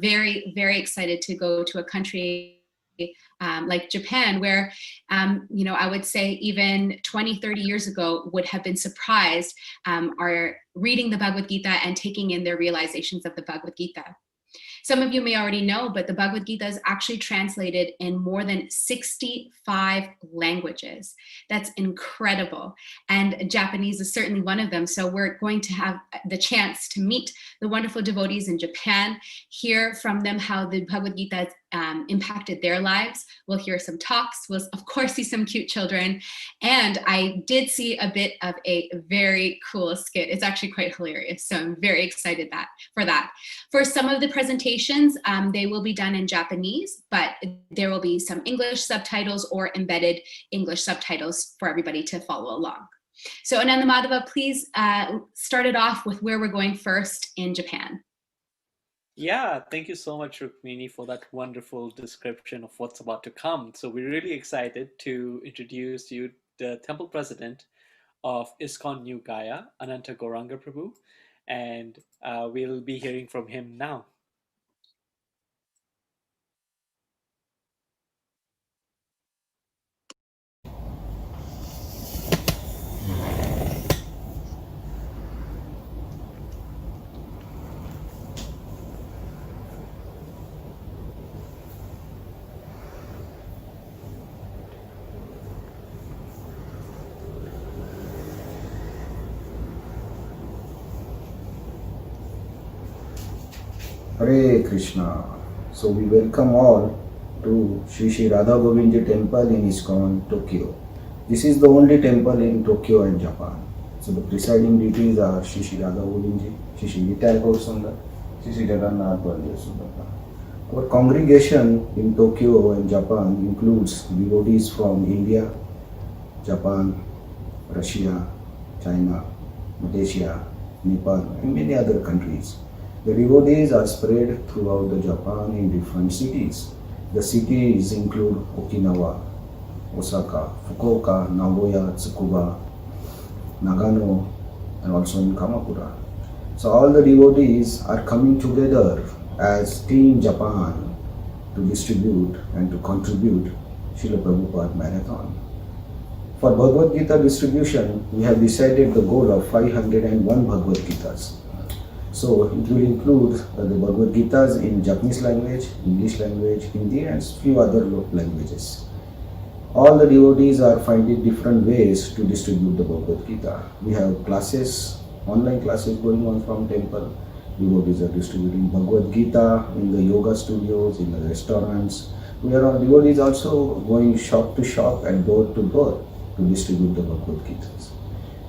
very, very excited to go to a country like Japan, where, I would say even 20, 30 years ago would have been surprised are reading the Bhagavad Gita and taking in their realizations of the Bhagavad Gita. Some of you may already know, but the Bhagavad Gita is actually translated in more than 65 languages. That's incredible. And Japanese is certainly one of them. So we're going to have the chance to meet the wonderful devotees in Japan, hear from them how the Bhagavad Gita has impacted their lives. We'll hear some talks. We'll, of course, see some cute children. And I did see a bit of a very cool skit. It's actually quite hilarious. So I'm very excited for that. For some of the presentations, they will be done in Japanese, but there will be some English subtitles or embedded English subtitles for everybody to follow along. So Ananda Madhava, please start it off with where we're going first in Japan. Yeah, thank you so much, Rukmini, for that wonderful description of what's about to come. So we're really excited to introduce you the Temple President of ISKCON New Gaya, Ananta Gauranga Prabhu, and we'll be hearing from him now. Hare Krishna. So we welcome all to Sri Radha Govindji Temple in ISKCON, Tokyo. This is the only temple in Tokyo and Japan. So the presiding deities are Sri Radha Govindji, Sri Gita Sundar, Sri Jagannath Baldev Sundar. Our congregation in Tokyo and Japan includes devotees from India, Japan, Russia, China, Malaysia, Nepal, and many other countries. The devotees are spread throughout the Japan in different cities. The cities include Okinawa, Osaka, Fukuoka, Nagoya, Tsukuba, Nagano, and also in Kamakura. So all the devotees are coming together as Team Japan to distribute and to contribute Srila Prabhupada Marathon. For Bhagavad Gita distribution, we have decided the goal of 501 Bhagavad Gitas. So it will include the Bhagavad Gitas in Japanese language, English language, Hindi, and few other languages. All the devotees are finding different ways to distribute the Bhagavad Gita. We have classes, online classes going on from temple. Devotees are distributing Bhagavad Gita in the yoga studios, in the restaurants. Devotees also going shop to shop and door to door to distribute the Bhagavad Gitas.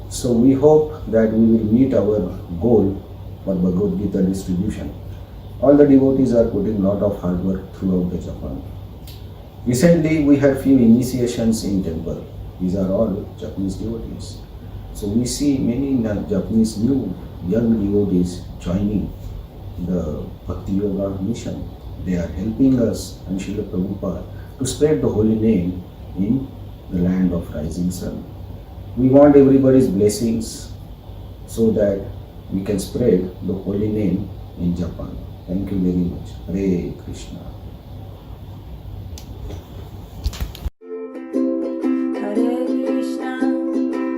So we hope that we will meet our goal for Bhagavad Gita distribution. All the devotees are putting a lot of hard work throughout the Japan. Recently, we had few initiations in temple. These are all Japanese devotees. So we see many Japanese new young devotees joining the Bhakti Yoga mission. They are helping us and Srila Prabhupada to spread the holy name in the land of rising sun. We want everybody's blessings so that we can spread the holy name in Japan. Thank you very much. Hare Krishna. Hare Krishna,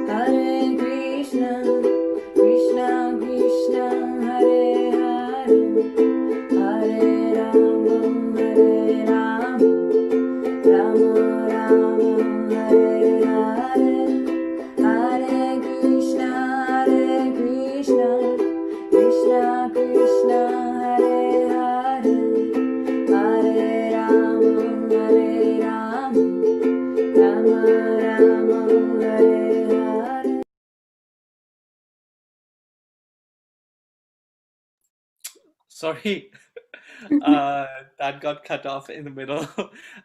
Hare Krishna, Krishna Krishna, Hare Hare, Hare Rama, Hare Rama, Rama Rama, Hare Hare, Hare Krishna, Hare Krishna, Krishna Krishna, Hare Hare, Hare Rama, Hare Rama, Rama Rama, Hare Hare. Sorry, that got cut off in the middle.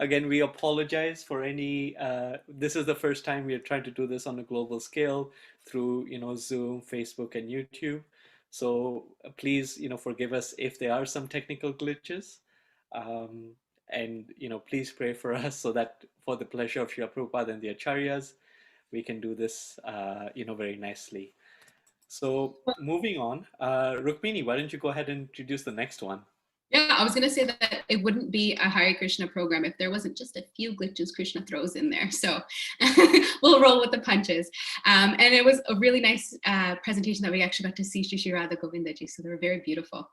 Again, we apologize for any. This is the first time we are trying to do this on a global scale through, Zoom, Facebook, and YouTube. So please, forgive us if there are some technical glitches, and please pray for us so that for the pleasure of Srila Prabhupada and the Acharyas, we can do this, very nicely. So moving on, Rukmini, why don't you go ahead and introduce the next one? Yeah, I was going to say that it wouldn't be a Hare Krishna program if there wasn't just a few glitches Krishna throws in there. So we'll roll with the punches. And it was a really nice presentation that we actually got to see Shri Shri Radha Govindaji. So they were very beautiful.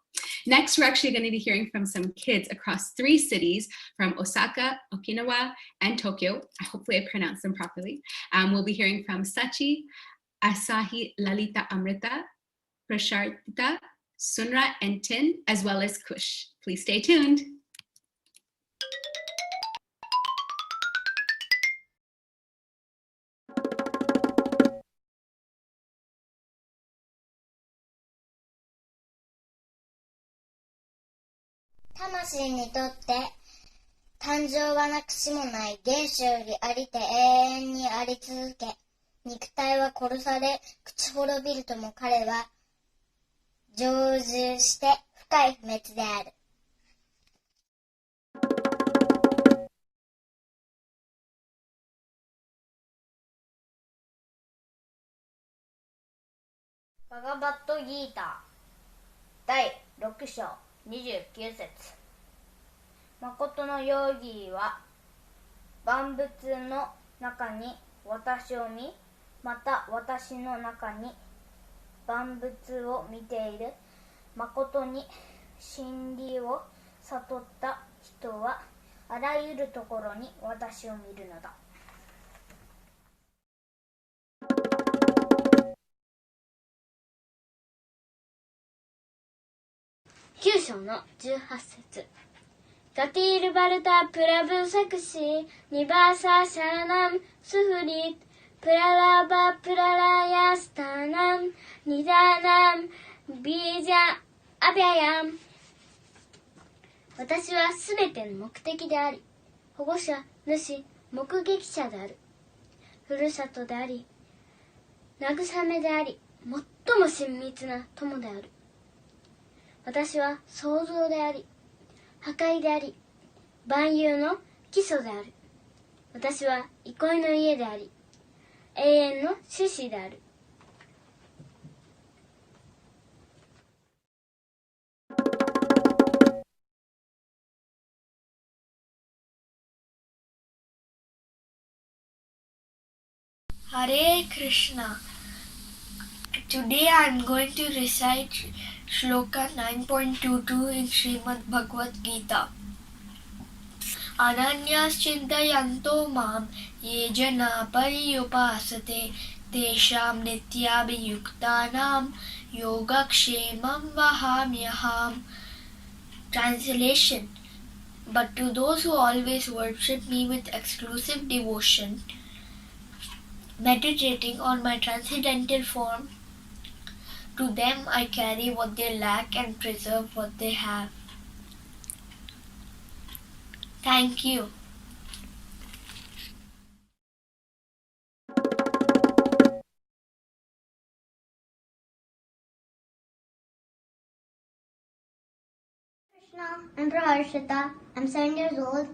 Next, we're actually going to be hearing from some kids across 3 cities from Osaka, Okinawa, and Tokyo. Hopefully I pronounced them properly. We'll be hearing from Sachi, Asahi Lalita Amrita, Prashartita, Sunra, and Tin, as well as Kush. Please stay tuned. 魂にとって誕生はなくしもない原始よりありて永遠にあり続け、肉体は殺され朽ち滅びるとも彼は成就して深い不滅である。バガバットギーター第6章29節。誠のヨーギーは万物の中に私を見、また私の中に万物を見ている。誠に真理を悟った人はあらゆるところに私を見るのだ。9章の18節。ガティールバルタプラブサクシーニバーサシャラナムスフリプララバプララヤスタナムニダナムビージャアビャヤム。私はすべての目的であり、保護者、主、目撃者である。ふるさとであり、慰めであり、最も親密な友である。私は創造であり、破壊であり、万有の基礎である。私は憩いの家であり、永遠の種子である。Hare Krishna. Today I am going to recite Shloka 9.22 in Srimad Bhagavad Gita. Ananyas-chintayanto mam ye jana pariyupasate tesham nityabhiyuktanam yogakshemam vahamyaham. Translation. But to those who always worship me with exclusive devotion, meditating on my transcendental form, to them I carry what they lack and preserve what they have. Thank you. Krishna, I'm Praharshita. I'm 7 years old.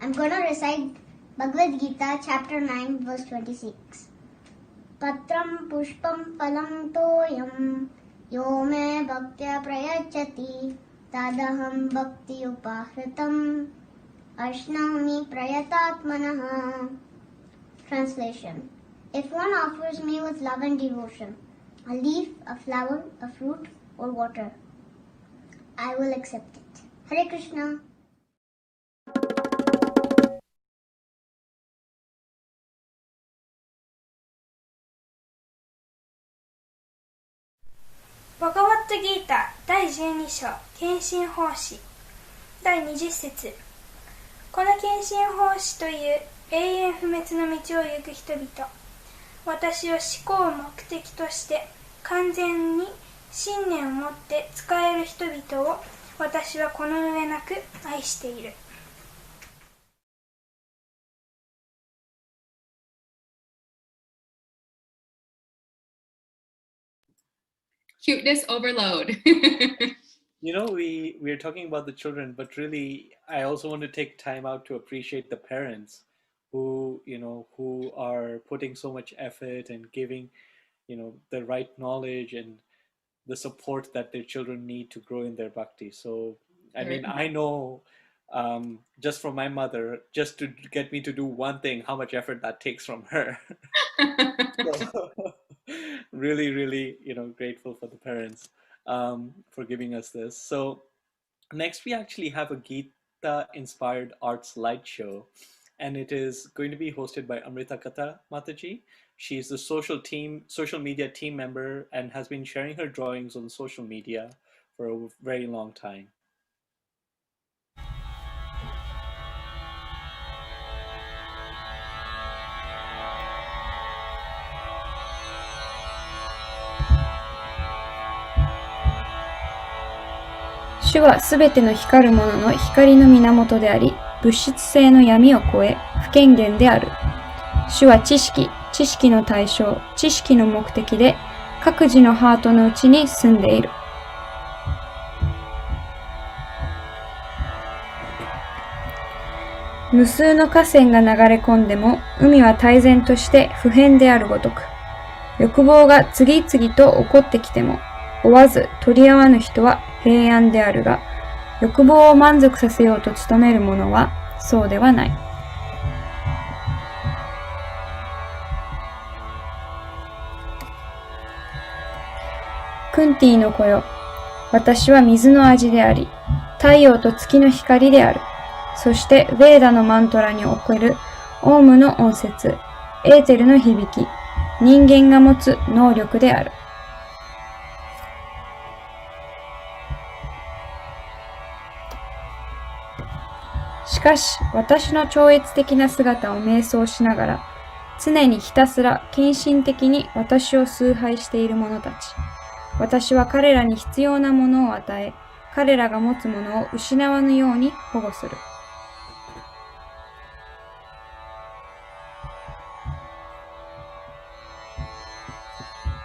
I'm going to recite Bhagavad Gita, chapter 9, verse 26. Patram pushpam phalam toyam yo me bhaktya prayachati tadaham bhakti upahritam ashnami prayatatmanaha. Translation. If one offers me with love and devotion a leaf, a flower, a fruit, or water, I will accept it. Hare Krishna. Bhagavad Gita 第12章献身奉仕第20節。この献身奉仕という永遠不滅の道を行く人々、私を思考を目的として完全に信念を持って使える人々を私はこの上なく愛している。Cuteness overload. You know, we're talking about the children, but really, I also want to take time out to appreciate the parents who, who are putting so much effort and giving, the right knowledge and the support that their children need to grow in their bhakti. So I mean, I know just from my mother, just to get me to do one thing, how much effort that takes from her. So really, really, grateful for the parents for giving us this. So next, we actually have a Gita inspired art slideshow, and it is going to be hosted by Amrita Kata Mataji. She's the social media team member, and has been sharing her drawings on social media for a very long time.主はすべての光るものの光の源であり、物質性の闇を超え、不権限である。主は知識、知識の対象、知識の目的で、各自のハートの内に住んでいる。無数の河川が流れ込んでも、海は泰然として不変であるごとく、欲望が次々と起こってきても、追わず取り合わぬ人は平安であるが、欲望を満足させようと努める者はそうではない。クンティの子よ、私は水の味であり、太陽と月の光である。そしてヴェーダのマントラにおけるオウムの音節、エーテルの響き、人間が持つ能力である。しかし、私の超越的な姿を瞑想しながら、常にひたすら献身的に私を崇拝している者たち。私は彼らに必要なものを与え、彼らが持つものを失わぬように保護する。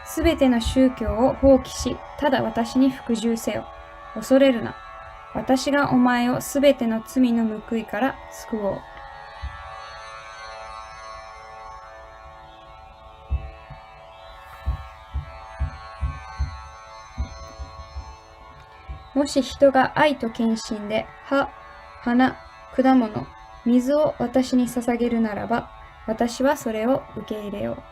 すべての宗教を放棄し、ただ私に服従せよ。恐れるな。私がお前をすべての罪の報いから救おう。もし人が愛と献身で葉、花、果物、水を私に捧げるならば、私はそれを受け入れよう。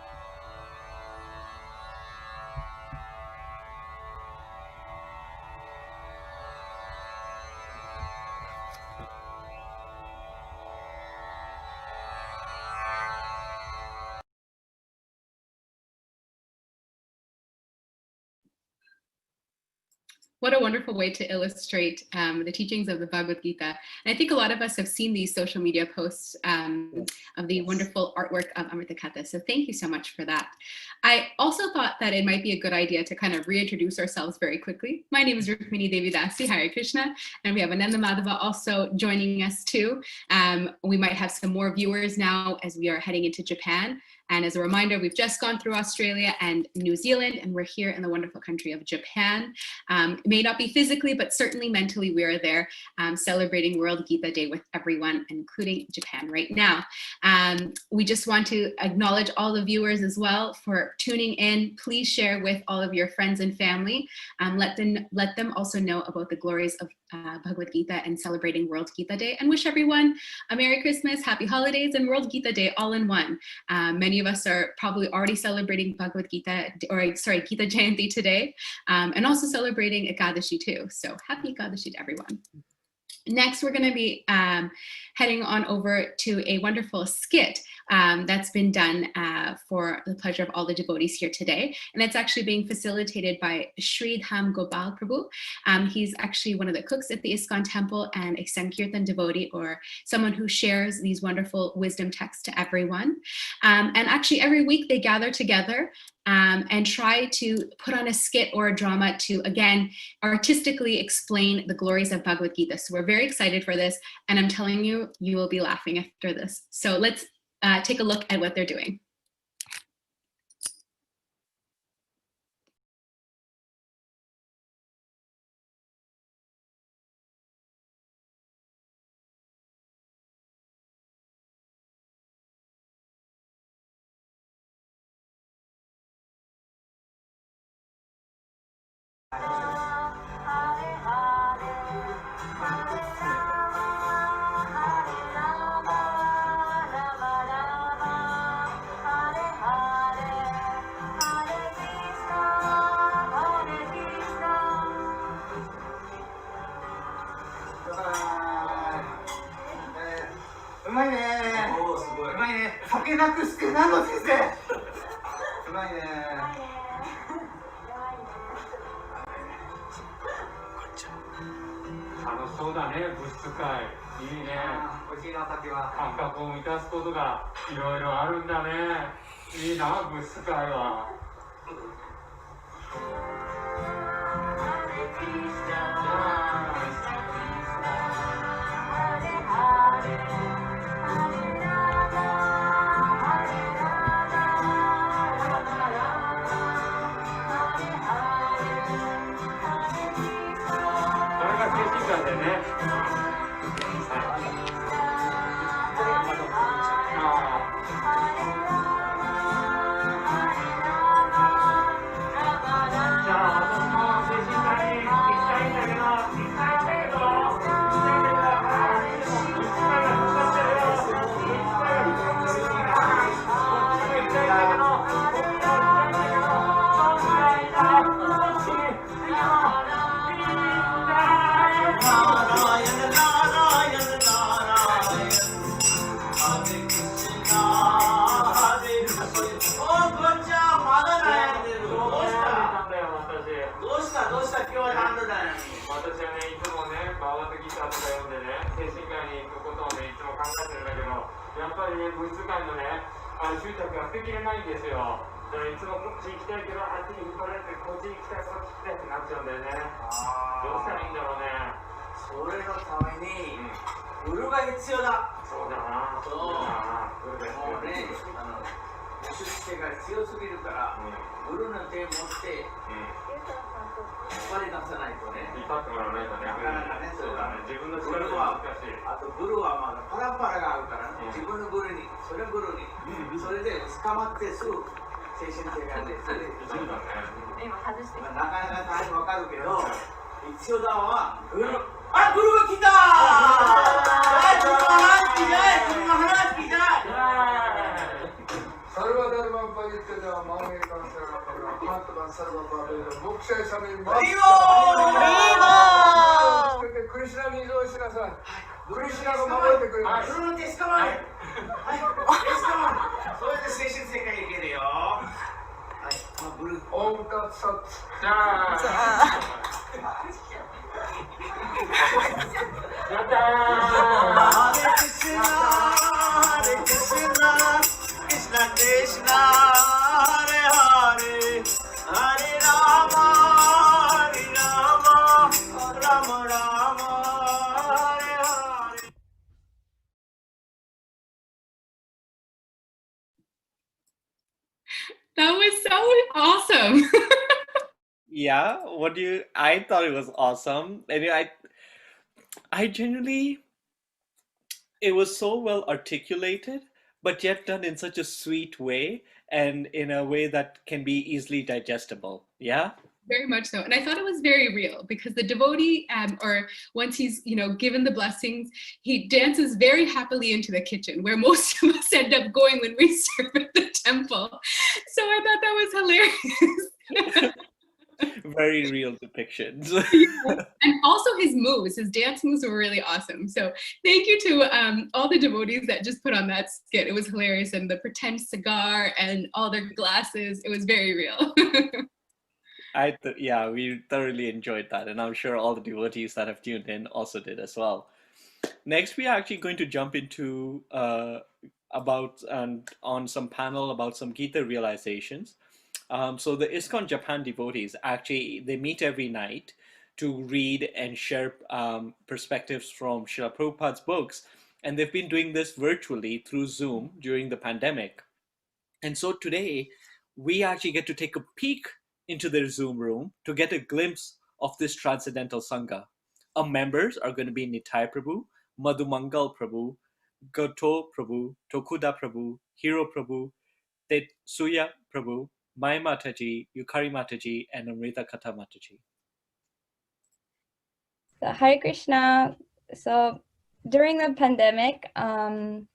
What a wonderful way to illustrate the teachings of the Bhagavad Gita. And I think a lot of us have seen these social media posts of the wonderful artwork of Amrita Kata. So thank you so much for that. I also thought that it might be a good idea to kind of reintroduce ourselves very quickly. My name is Rukmini Devi Dasi, Hare Krishna, and we have Ananda Madhava also joining us too. We might have some more viewers now as we are heading into Japan. And as a reminder, we've just gone through Australia and New Zealand, and we're here in the wonderful country of Japan. It may not be physically, but certainly mentally, we are there celebrating World Gita Day with everyone, including Japan right now. We just want to acknowledge all the viewers as well for tuning in. Please share with all of your friends and family. Let them also know about the glories of Bhagavad Gita and celebrating World Gita Day, and wish everyone a Merry Christmas, Happy Holidays, and World Gita Day all in one. Many of us are probably already celebrating Bhagavad Gita, Gita Jayanti today, and also celebrating Ekadashi too. So happy Ekadashi to everyone. Next, we're going to be heading on over to a wonderful skit that's been done for the pleasure of all the devotees here today. And it's actually being facilitated by Sridham Gopal Prabhu. He's actually one of the cooks at the ISKCON temple and a Sankirtan devotee, or someone who shares these wonderful wisdom texts to everyone. And actually every week they gather together and try to put on a skit or a drama to, again, artistically explain the glories of Bhagavad Gita. So we're very excited for this, and I'm telling you, you will be laughing after this. So let's take a look at what they're doing. なくして何の人生。うまいね。楽しそうだね、物質界。いいね。美味しいな、酒は。感覚を満たすことがいろいろあるんだね。いいな、物質界は。それが精神科でね。やっぱりね、物質界のね、執着が捨てきれないんですよ。だからいつもこっち行きたいけど、あっちに引っ張られて、こっち行きたい、こっち行きたいってなっちゃうんだよね。どうしたらいいんだろうね。それのために、ブルが必要だ。そうだな。そうだな。もうね、物質性が強すぎるから、ブルの手を持って、引っ張り出さないとね。引っ張ってもらわないとね。なかなかね、そうだね。自分のブル力はは難しい。あとブルはまだパラパラがあるからね、自分のブルに、それブルに、それで捕まってすぐ精神性がね、それでそうだね。なかなか大変わかるけど、必要だわ、ブル。あ、ブルが来たー。ブルの話聞きたい。ブルの話聞きたい。सर्वधर्मं परित्यज्य मां एकं शरणं Vraj सर्वपापेभ्यो मोक्षाय कृष्णに移動しなさい。クリシナが守ってくれる。ブルの手捕まえ。はい、手捕まえ。それで精神世界いけるよ。はい、ブル。オムタツサツ。じゃあ。やったー。ハレクシナ、ハレクシナ、クリシナクリシナ、ハレハレ、ハレラマ、ハレラマ、ラマラマ、ハレハレ。That was so awesome. Yeah, what do you? I thought it was awesome, and I genuinely, it was so well articulated, but yet done in such a sweet way and in a way that can be easily digestible. Yeah. Very much so. And I thought it was very real because the devotee, or once he's, given the blessings, he dances very happily into the kitchen where most of us end up going when we serve at the temple. So I thought that was hilarious. Very real depictions. And also his moves, his dance moves were really awesome. So thank you to all the devotees that just put on that skit. It was hilarious. And the pretend cigar and all their glasses, it was very real. Yeah, we thoroughly enjoyed that, and I'm sure all the devotees that have tuned in also did as well. Next, we are actually going to jump into on some panel about some Gita realizations. So the ISKCON Japan devotees actually, they meet every night to read and share perspectives from Srila Prabhupada's books, and they've been doing this virtually through Zoom during the pandemic. And so today, we actually get to take a peek into their Zoom room to get a glimpse of this transcendental Sangha. Our members are going to be Nitai Prabhu, Madhumangal Prabhu, Gato Prabhu, Tokuda Prabhu, Hiro Prabhu, Tetsuya Prabhu, Mai Mataji, Yukari Mataji, and Amrita Kata Mataji. So, Hare Krishna. So during the pandemic, the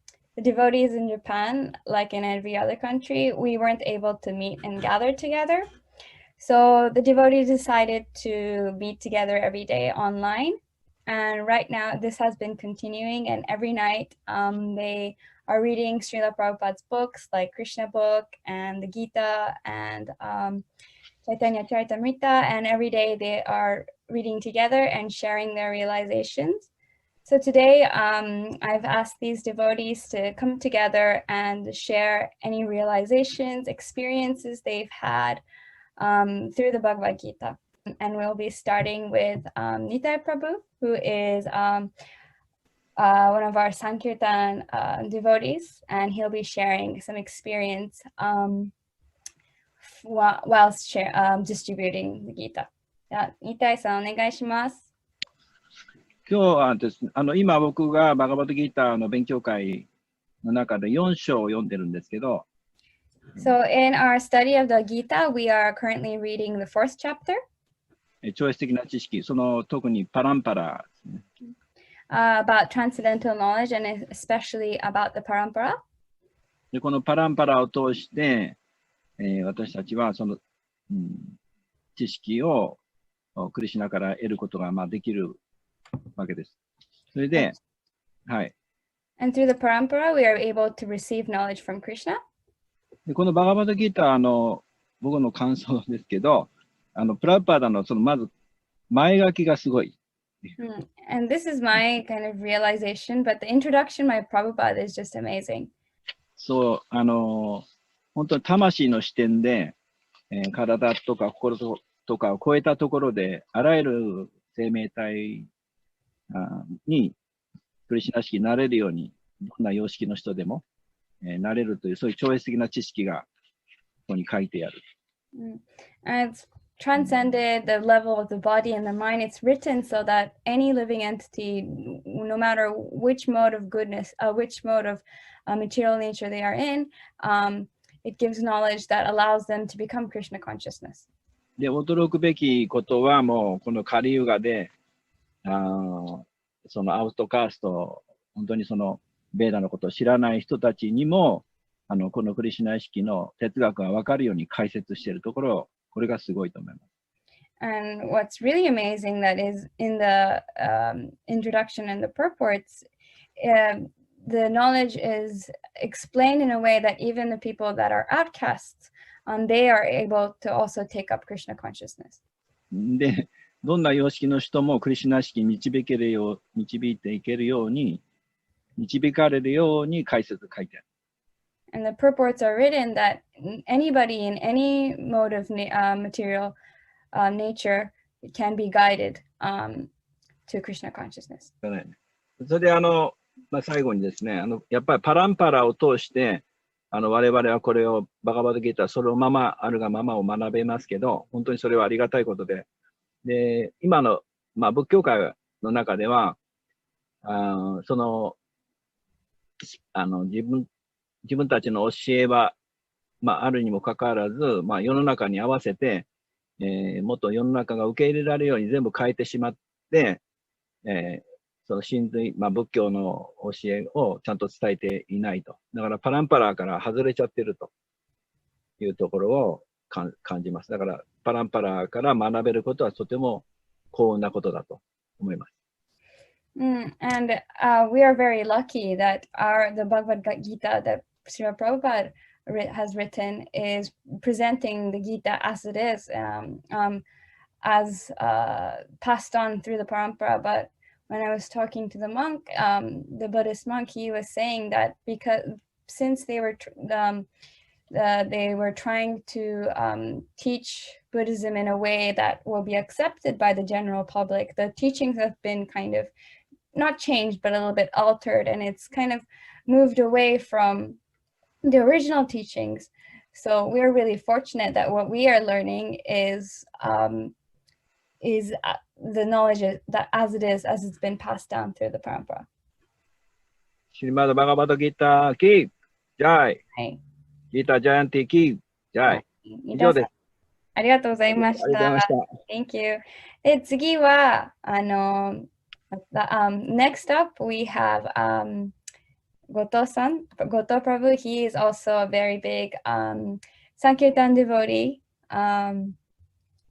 devotees in Japan, like in every other country, we weren't able to meet and gather together. So the devotees decided to meet together every day online. And right now, this has been continuing, and every night they are reading Srila Prabhupada's books like Krishna book and the Gita and Chaitanya Charitamrita, and every day they are reading together and sharing their realizations. So today I've asked these devotees to come together and share any realizations, experiences they've had through the Bhagavad Gita. And we'll be starting with Nitai Prabhu, who is one of our Sankirtan devotees, and he'll be sharing some experience whilst distributing the Gita. ニタイさん、お願いします。今日はですね、今僕がバガバッドギーターの勉強会の中で4章を読んでるんですけど、So in our study of the Gita, we are currently reading the fourth chapter. 超越的な知識、その特にパランパラですね。About transcendental knowledge and especially about the parampara. で、このパランパラを通して、私たちはその、知識をクリシュナから得ることができるわけです。それで、はい。And through the parampara, we are able to receive knowledge from Krishna. でこのバガバッドギーター僕の感想ですけど、プラパダのそのまず前書きがすごい。And this is my kind of realization, but the introduction by Prabhupada is just amazing. そう、本当に魂の視点で、体とか心とかを超えたところで、あらゆる生命体にクリシュナ式になれるように、どんな様式の人でも、なれるという、そういう超越的な知識がここに書いてある。And it's transcended the level of the body and the mind. It's written so that any living entity, no matter which mode of goodness, which mode of material nature they are in, it gives knowledge that allows them to become Krishna consciousness. で、驚くべきことはもうこのカリユガで、そのアウトカースト、本当にそのベーダのことを知らない人たちにも、このクリシュナ意識の哲学が分かるように解説しているところ、これがすごいと思います。And what's really amazing that is in the introduction and the purports, the knowledge is explained in a way that even the people that are outcasts, they are able to also take up Krishna consciousness. で、どんな様式の人もクリシュナ意識に導いていけるように、導かれるように解説書いてある。And the purports are written that anybody in any mode of material nature can be guided to Krishna consciousness. それで最後にですね、やっぱりパランパラを通して、我々はこれをバガバッドギーター、そのままあるがままを学べますけど、本当にそれはありがたいことで、で、今の、仏教界の中では、その、自分たちの教えは、あるにもかかわらず、世の中に合わせて、もっと世の中が受け入れられるように全部変えてしまって、その神髄、仏教の教えをちゃんと伝えていないと。だからパランパラから外れちゃってるというところを感じます。だからパランパラから学べることはとても幸運なことだと思います。And we are very lucky that the Bhagavad Gita that Srila Prabhupada has written is presenting the Gita as it is, as passed on through the parampara. But when I was talking to the monk, the Buddhist monk, he was saying that since they were trying to teach Buddhism in a way that will be accepted by the general public, the teachings have been kind of not changed, but a little bit altered, and it's kind of moved away from the original teachings. So we're really fortunate that what we are learning is the knowledge that as it's been passed down through the parampara. シリマドバガバドギターキージャイ。はい。ギタージャイアンティキージャイ。以上です。ありがとうございました。ありがとうございました。Thank you. で、次は、next up we have Goto-san, Goto Prabhu. He is also a very big Sankirtan devotee.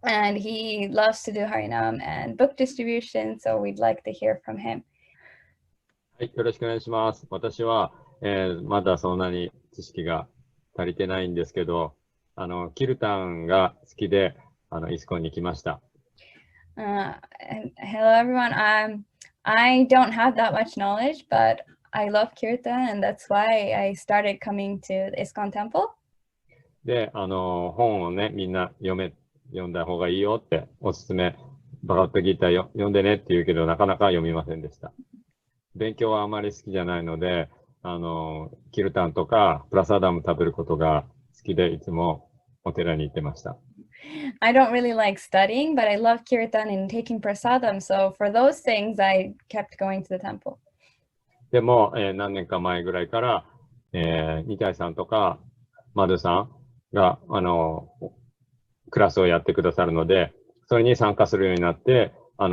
and he loves to do Harinam and book distribution, so we'd like to hear from him. はい、よろしくお願いします。私は、まだそんなに知識が足りてないんですけど、キルタンが好きで、イスコンに来ました。And hello everyone. I don't have that much knowledge, but I love Kirtan, and that's why I started coming to the ISKCON temple. で、本をね、みんな読んだ方がいいよっておすすめ、バガットギーター読んでねって言うけど、なかなか読みませんでした。勉強はあまり好きじゃないので、キルタンとかプラサダム食べることが好きで、いつもお寺に行ってました。I don't really like studying, but I love Kirtan and taking prasadam. So for those things, I kept going to the temple. でも、何年か前ぐらいから、ニタイさんとかマドゥさんが、クラスをやってくださるので、それに参加するようになって、ギ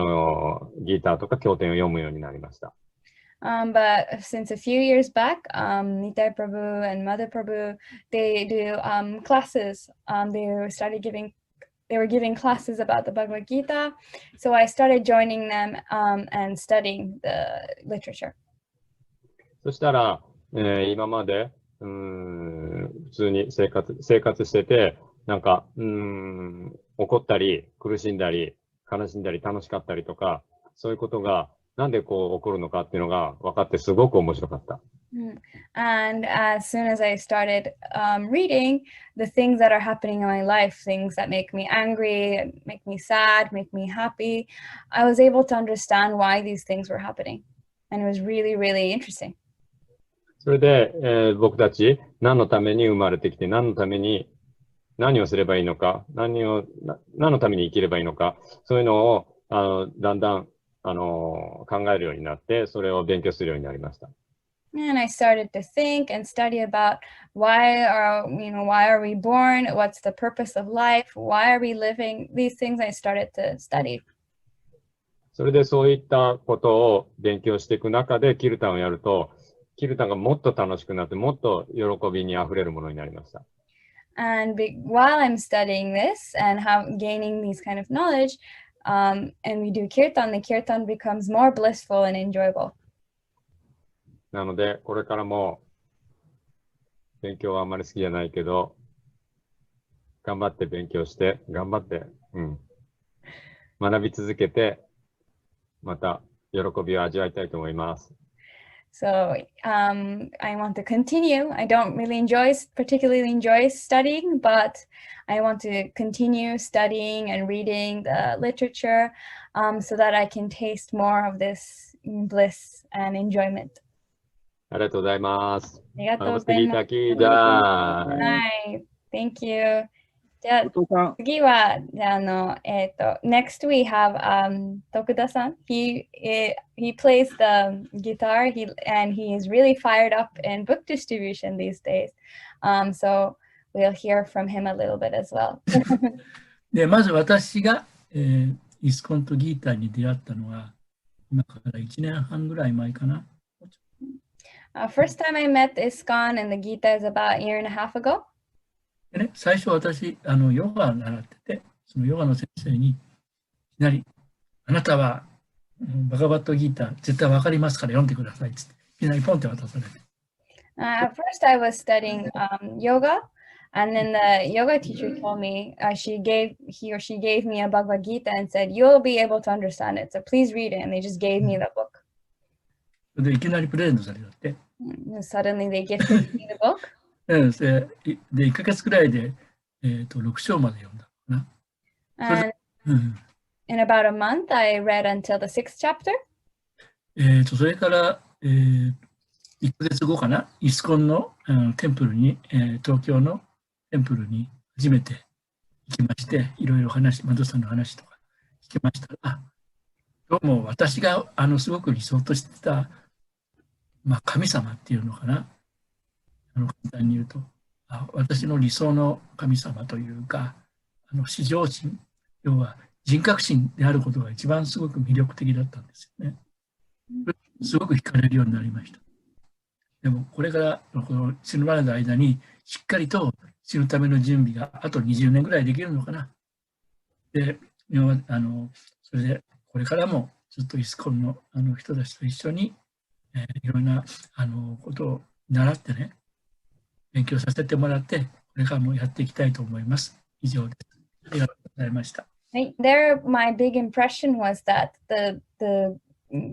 ーターとか経典を読むようになりました。But since a few years back, Nitai Prabhu and Mother Prabhu, they do classes. They were giving classes about the Bhagavad Gita. So I started joining them and studying the literature. そしたら、今まで、普通に生活してて、なんか、怒ったり、苦しんだり、悲しんだり、楽しかったりとか、そういうことが、なんでこう起こるのかっていうのが分かってすごく面白かった。And as soon as I started reading the things that are happening in my life, things that make me angry, make me sad, make me happy, I was able to understand why these things were happening. And it was really, really interesting. それで、僕たち何のために生まれてきて、何をすればいいのか、何のために生きればいいのか、そういうのをだんだん考えるようになって、それを勉強するようになりました。And I started to think and study about why are we born? What's the purpose of life? Why are we living? These things I started to study. それでそういったことを勉強していく中でキルタンをやると、キルタンがもっと楽しくなって、もっと喜びにあふれるものになりました。And while I'm studying this and gaining these kind of knowledge, and we do kirtan, the kirtan becomes more blissful and enjoyable. なので、これからも勉強はあんまり好きじゃないけど、頑張って勉強して、学び続けて、また喜びを味わいたいと思います。So I want to continue. I don't really particularly enjoy studying, but I want to continue studying and reading the literature so that I can taste more of this bliss and enjoyment. ありがとうございます。ありがとうございます。はい。Thank you. じゃあ次はnext we have Tokuda-san. He plays the guitar and he is really fired up in book distribution these days. So we'll hear from him a little bit as well. でまず私が、イスコンとギーターに出会ったのは今から1年半ぐらい前かな。First time I met ISKCON and the Gita is about a year and a half ago. でね、最初私ヨガを習ってて、そのヨガの先生にいきなりあなたはバガバットギーター絶対わかりますから読んでくださいっていきなりポンって渡されて。At first I was studying yoga, and then the yoga teacher told me he or she gave me a Bhagavad Gita and said, you'll be able to understand it, so please read it. And they just gave me the book. でいきなりプレゼントされて。Suddenly they gifted me the book. で、1ヶ月くらいで、6章まで読んだかな。And in about a month, I read until the 6th chapter. それから、1ヶ月後かな、イスコンの、テンプルに、東京のテンプルに初めて行きまして、いろいろマドさんの話とか聞きましたら、どうも私がすごく理想としてた、神様っていうのかな。簡単に言うと、私の理想の神様というか、至上心、要は人格心であることが一番すごく魅力的だったんですよね。すごく惹かれるようになりました。でも、これからこの死ぬまでの間に、しっかりと死ぬための準備があと20年ぐらいできるのかな。で、今までそれでこれからもずっとイスコンの人たちと一緒に、いろんなことを習ってね、勉強させてもらって、これからもやっていきたいと思います。以上です。ありがとうございました。Right. There, my big impression was that the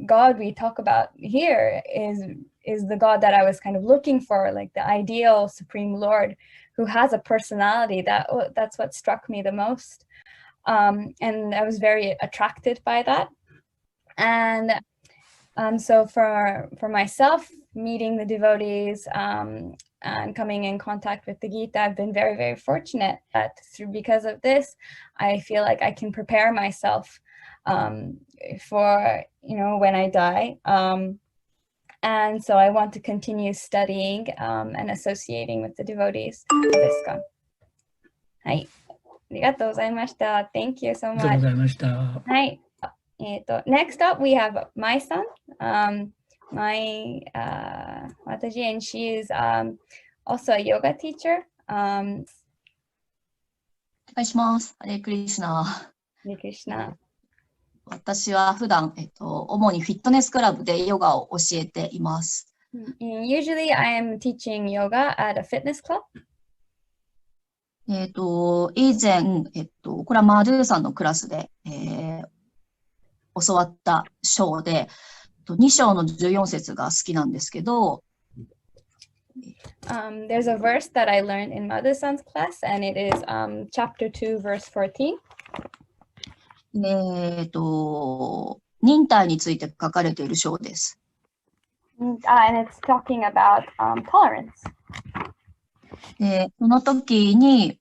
God we talk about here is the God that I was kind of looking for, like the ideal Supreme Lord who has a personality. That's what struck me the most, and I was very attracted by that. And so for myself, meeting the devotees and coming in contact with the Gita, I've been very, very fortunate that because of this, I feel like I can prepare myself for, when I die. And so I want to continue studying and associating with the devotees of ISKCON. はい。ありがとうございました。Thank you so ありがとうご much. ざいました。はい。Next up, we have Mai-san. Wataji, and she is also a yoga teacher. お願いします。ハレークリシュナ。Hare Krishna. 私は普段、主にフィットネスクラブでヨガを教えています。Usually, I am teaching yoga at a fitness club. 以前、これはマドゥーさんのクラスで、教わった章で、2章の14節が好きなんですけど、There's a verse that I learned in Madhu-san's class, and it is chapter 2, verse 14. 忍耐について書かれている章です。And it's talking about tolerance. で、その時に、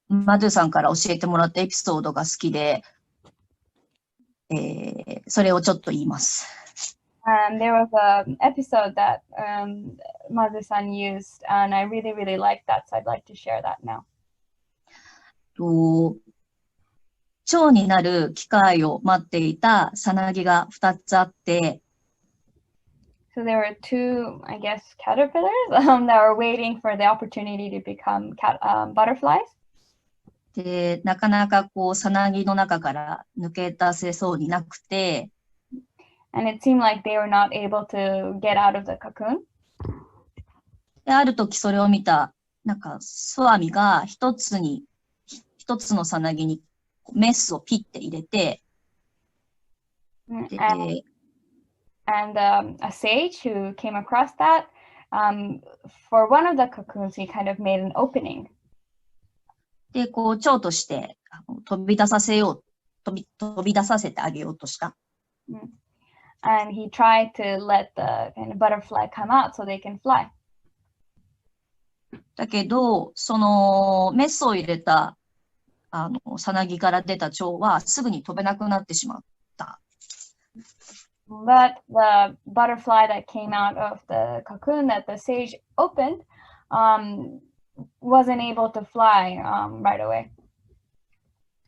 マドゥさんから教えてもらったエピソードが好きで、それをちょっと言います。There was an episode that Madhu-san used, and I really, really liked that, so I'd like to share that now. 蝶になる機会を待っていたさなぎが2つあって、So there were two, I guess, caterpillars that were waiting for the opportunity to become butterflies. で、なかなかさなぎの中から抜け出せそうになくて、And it seemed like they were not able to get out of the cocoon. で、ある時それを見た、スワミが一つのさなぎにメスをピッて入れて、And a sage who came across that, for one of the cocoons, he kind of made an opening. で、蝶として飛び出させてあげようとした。And he tried to let the kind of butterfly come out so they can fly. だけど、そのメスを入れたさなぎから出た蝶はすぐに飛べなくなってしまった。But the butterfly that came out of the cocoon that the sage opened wasn't able to fly right away.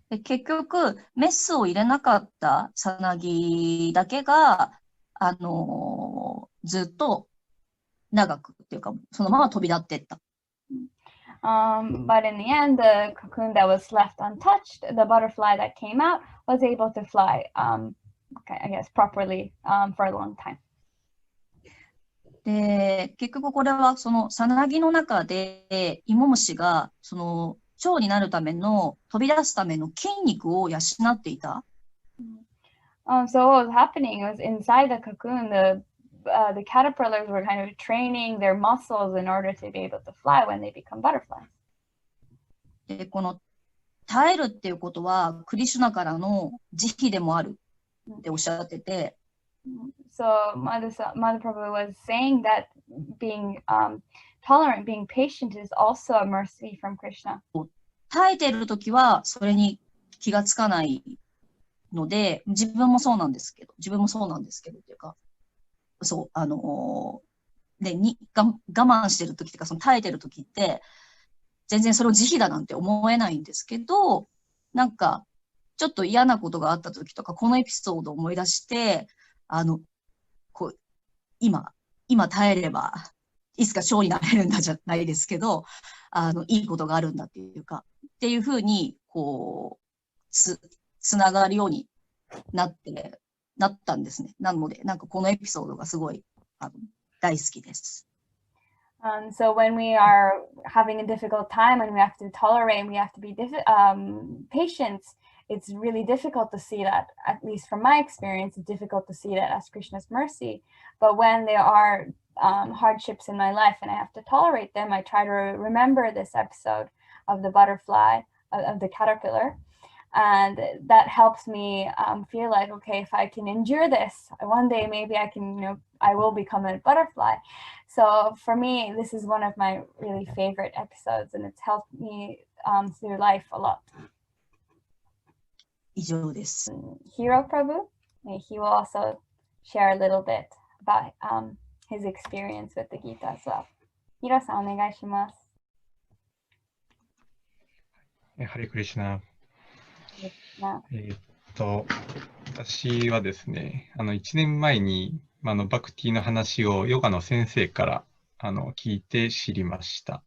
で、結局、メスを入れなかったさなぎだけが、ずっと長くっていうか、そのまま飛び立っていった。But in the end, the cocoon that was left untouched, the butterfly that came out, was able to fly, I guess, properly for a long time. で、結局これはそのさなぎの中で、イモムシがその蝶になるための飛び出すための筋肉を養っていた。So what was happening was inside the cocoon, the caterpillars were kind of training their muscles in order to be able to fly when they become butterflies. で、この耐えるっていうことはクリシュナからの慈悲でもあるっておっしゃってて。So Mother Prabhu was saying that being tolerant, being patient is also a mercy from Krishna. 耐えているときはそれに気がつかないので、自分もそうなんですけどっていうか、そう、で、我慢してるときっていうか、その耐えてるときって、全然それを慈悲だなんて思えないんですけど、なんか、ちょっと嫌なことがあったときとか、このエピソードを思い出して、今耐えれば、いつか蝶になれるんだじゃないですけど、いいことがあるんだっていうか、っていうふうに、つながるようになったんですね。なので、なんかこのエピソードがすごい大好きです。So when we are having a difficult time and we have to tolerate and we have to be patient, it's really difficult to see that, at least from my experience, it's difficult to see that as Krishna's mercy. But when there are hardships in my life and I have to tolerate them, I try to remember this episode of the butterfly, of the caterpillar. And that helps me feel like, okay, if I can endure this, one day maybe I can, I will become a butterfly. So for me, this is one of my really favorite episodes, and it's helped me through life a lot. 以上です。Hero Prabhu, he will also share a little bit about his experience with the Gita as well. Hiro さんお願いします。ハレクリシュナ。私はですね、1年前に、バクティの話をヨガの先生から聞いて知りました。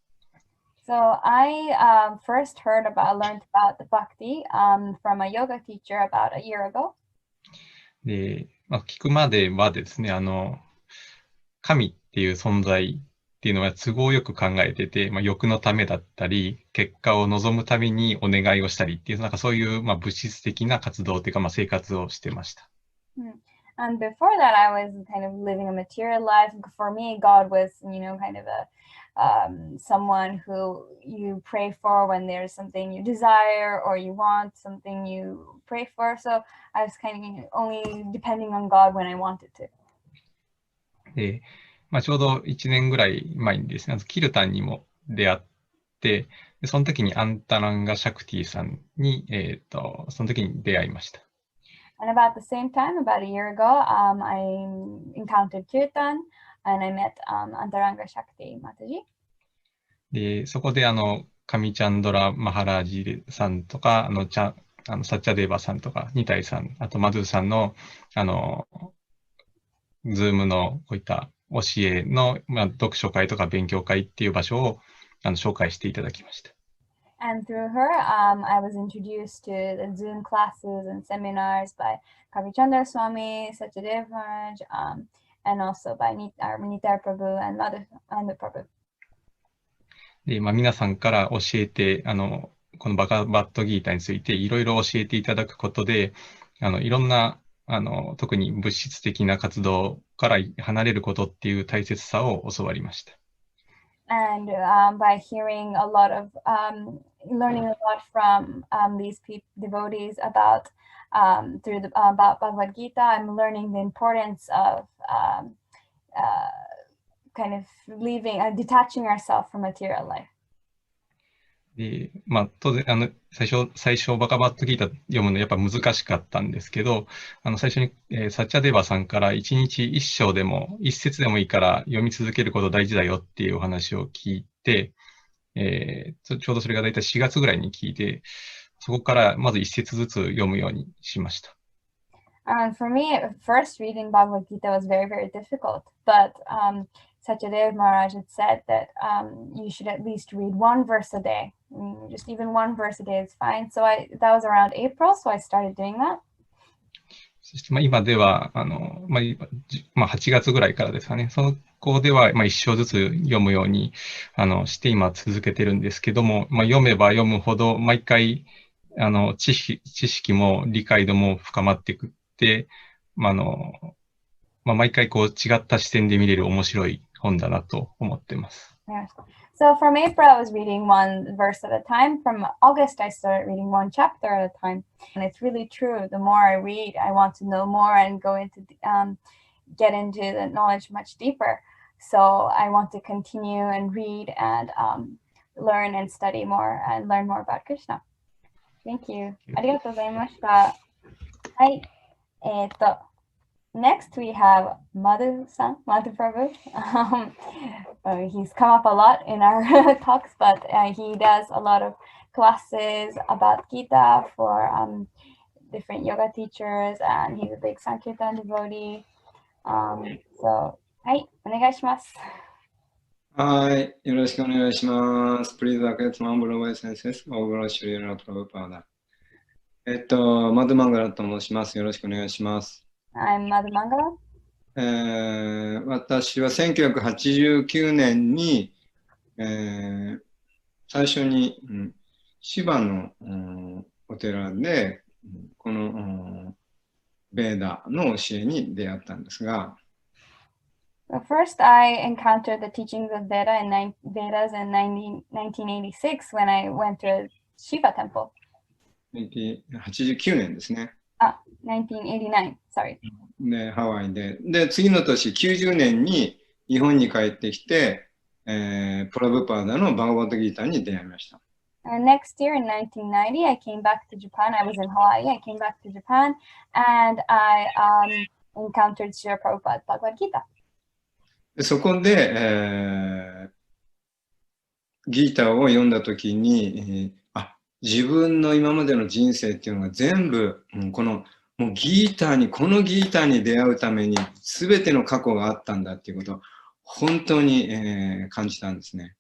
So I first learned about the bhakti from a yoga teacher about a year ago. で、聞くまではですね、神っていう存在っていうのは都合よく考えてて、欲のためだったり、結果を望むためにお願いをしたりっていう、なんかそういう、物質的な活動というか、生活をしてました。And before that, I was kind of living a material life. For me, God was, kind of someone who you pray for when there's something you desire or you want, something you pray for. So I was kind of only depending on God when I wanted to. で、ちょうど1年ぐらい前にですね、キルタンにも出会って、その時にアンタランガ・シャクティさんに、その時に出会いました。And about the same time, about a year ago, I encountered Kirtan and I met Antaranga Shakti Mataji. で、そこでカミチャンドラ・マハラージさんとか、サッチャデーバさんとか、ニタイさん、あとマドゥさんの、ズームのこういった教えの、読書会とか勉強会っていう場所を紹介していただきました。And through her, I was introduced to the Zoom classes and seminars by Kavichandra Swami, Satyadev Maharaj, and also by Nitar Prabhu and Madhu Prabhu. で、皆さんから教えて、このバッドギータについていろいろ教えていただくことで、いろんな、特に物質的な活動から離れることっていう大切さを教わりました。And by hearing a lot of, learning a lot from these devotees about about Bhagavad Gita, I'm learning the importance of kind of detaching ourselves from material life. で、当然、最初バカバッドギータ読むのやっぱ難しかったんですけど、最初に、サッチャデーバさんから一日一章でも、一節でもいいから読み続けること大事だよっていうお話を聞いて、ちょうどそれが大体4月ぐらいに聞いて、そこからまず一節ずつ読むようにしました。And for me, first reading Bhagavad Gita was very, very difficult. But Satyadev Maharaj had said that you should at least read one verse a day. Just even one verse a day is fine. So that was around April, so I started doing that. そして今では8月ぐらいからですかね。そこでは一章ずつ読むようにして今続けてるんですけども、読めば読むほど毎回知識も理解度も深まっていくって、毎回こう違った視点で見れる面白い本だなと思ってます。Yeah. So from April, I was reading one verse at a time. From August, I started reading one chapter at a time. And it's really true. The more I read, I want to know more and get into the knowledge much deeper. So I want to continue and read and learn and study more and learn more about Krishna. Thank you. ありがとうございました。はい。Next, we have Madhu Prabhu. He's come up a lot in our talks, but he does a lot of classes about Gita for different yoga teachers, and he's a big Sankirtan devotee. So, はい、お願いします。はい、よろしくお願いします。Please accept my humble obeisances of Lord Srila Prabhupada. マドマンガラと申します。よろしくお願いします。I'm Madhu Mangala. 私は1989年に、最初に、芝の、お寺で、この、ベーダの教えに出会ったんですが、First, I encountered the teachings of Vedas in 1986 when I went to a Shiva temple. 89年ですね。1989, sorry. で、ハワイで。で、次の年、90年に日本に帰ってきて、プラブパーダのバガバットギーターに出会いました。Next year in 1990, I came back to Japan. I was in Hawaii. I came back to Japan and I encountered Srila Prabhupada's Bhagavad Gita. でそこで、ギーターを読んだときに、自分の今までの人生っていうのが全部、このもうギーターに、このギーターに出会うために全ての過去があったんだっていうことを本当に、感じたんですね。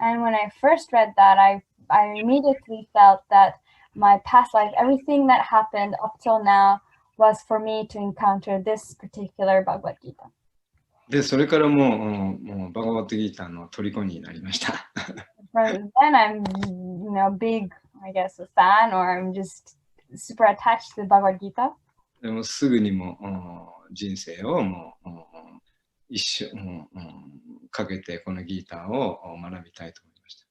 And when I first read that, I immediately felt that my past life, everything that happened up till now, was for me to encounter this particular Bhagavad Gita. で、それからもうバガバットギーターの虜になりました。From then, I'm, big, I guess, a fan, or I'm just super attached to the Bhagavad Gita. でもすぐにも人生をもう一生かけてこのギーターを学びたいと思いました。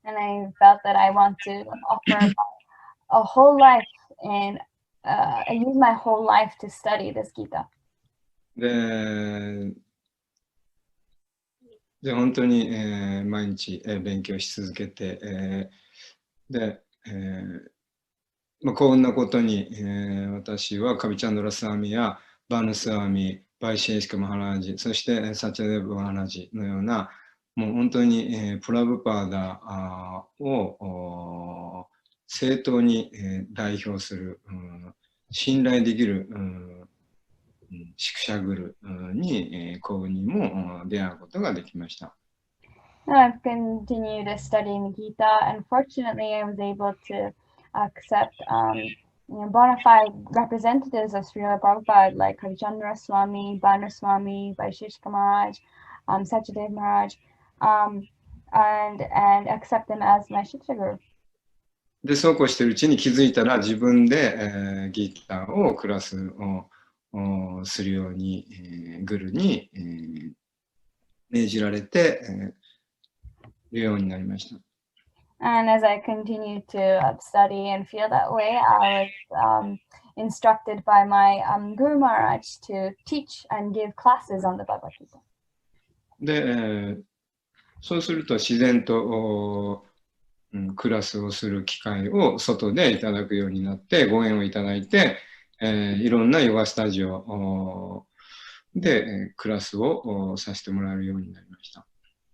And I felt that I want to offer a whole life and I use my whole life to study this Gita. で本当に、毎日、勉強し続けて、で、幸運なことに、私はカビチャンドラスワミやバーヌスワミ、バイシェイシカマハラージ、そしてサチャデブマハラージのような、もう本当に、プラブパーダを正当に、代表する、信頼できる、シクシャグルに幸運にも出会うことができました。I've continued to study the Gita, and fortunately, I was able to accept bona fide representatives of Srila Prabhupada like Kavichandra Swami, Bhanu Swami, Vaisheshika Maharaj, Sachadev Maharaj, and accept them as my Shiksha Guru. で、そうこうしているうちに気づいたら自分で、ギターをクラスをするように、グルに、命じられて、いるようになりました。And as I continued to study and feel that way, I was instructed by my Guru Maharaj to teach and give classes on the Bhagavad Gita. で、そうすると自然とクラスをする機会を外でいただくようになってご縁をいただいて、いろんなヨガスタジオでクラスをさせてもらえるようになりました。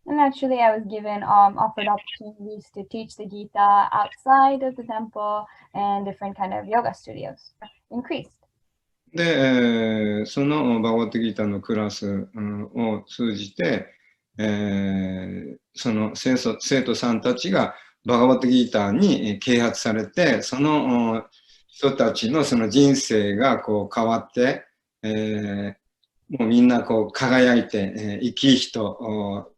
And actually, I was given offered opportunities to teach the Gita outside of the temple and different kind of yoga studios increased. で、そのバガバットギーターのクラスを通じて、その生徒さんたちがバガバットギーターに啓発されて、その人たちのその人生がこう変わって、もうみんなこう輝いて、生き生きと、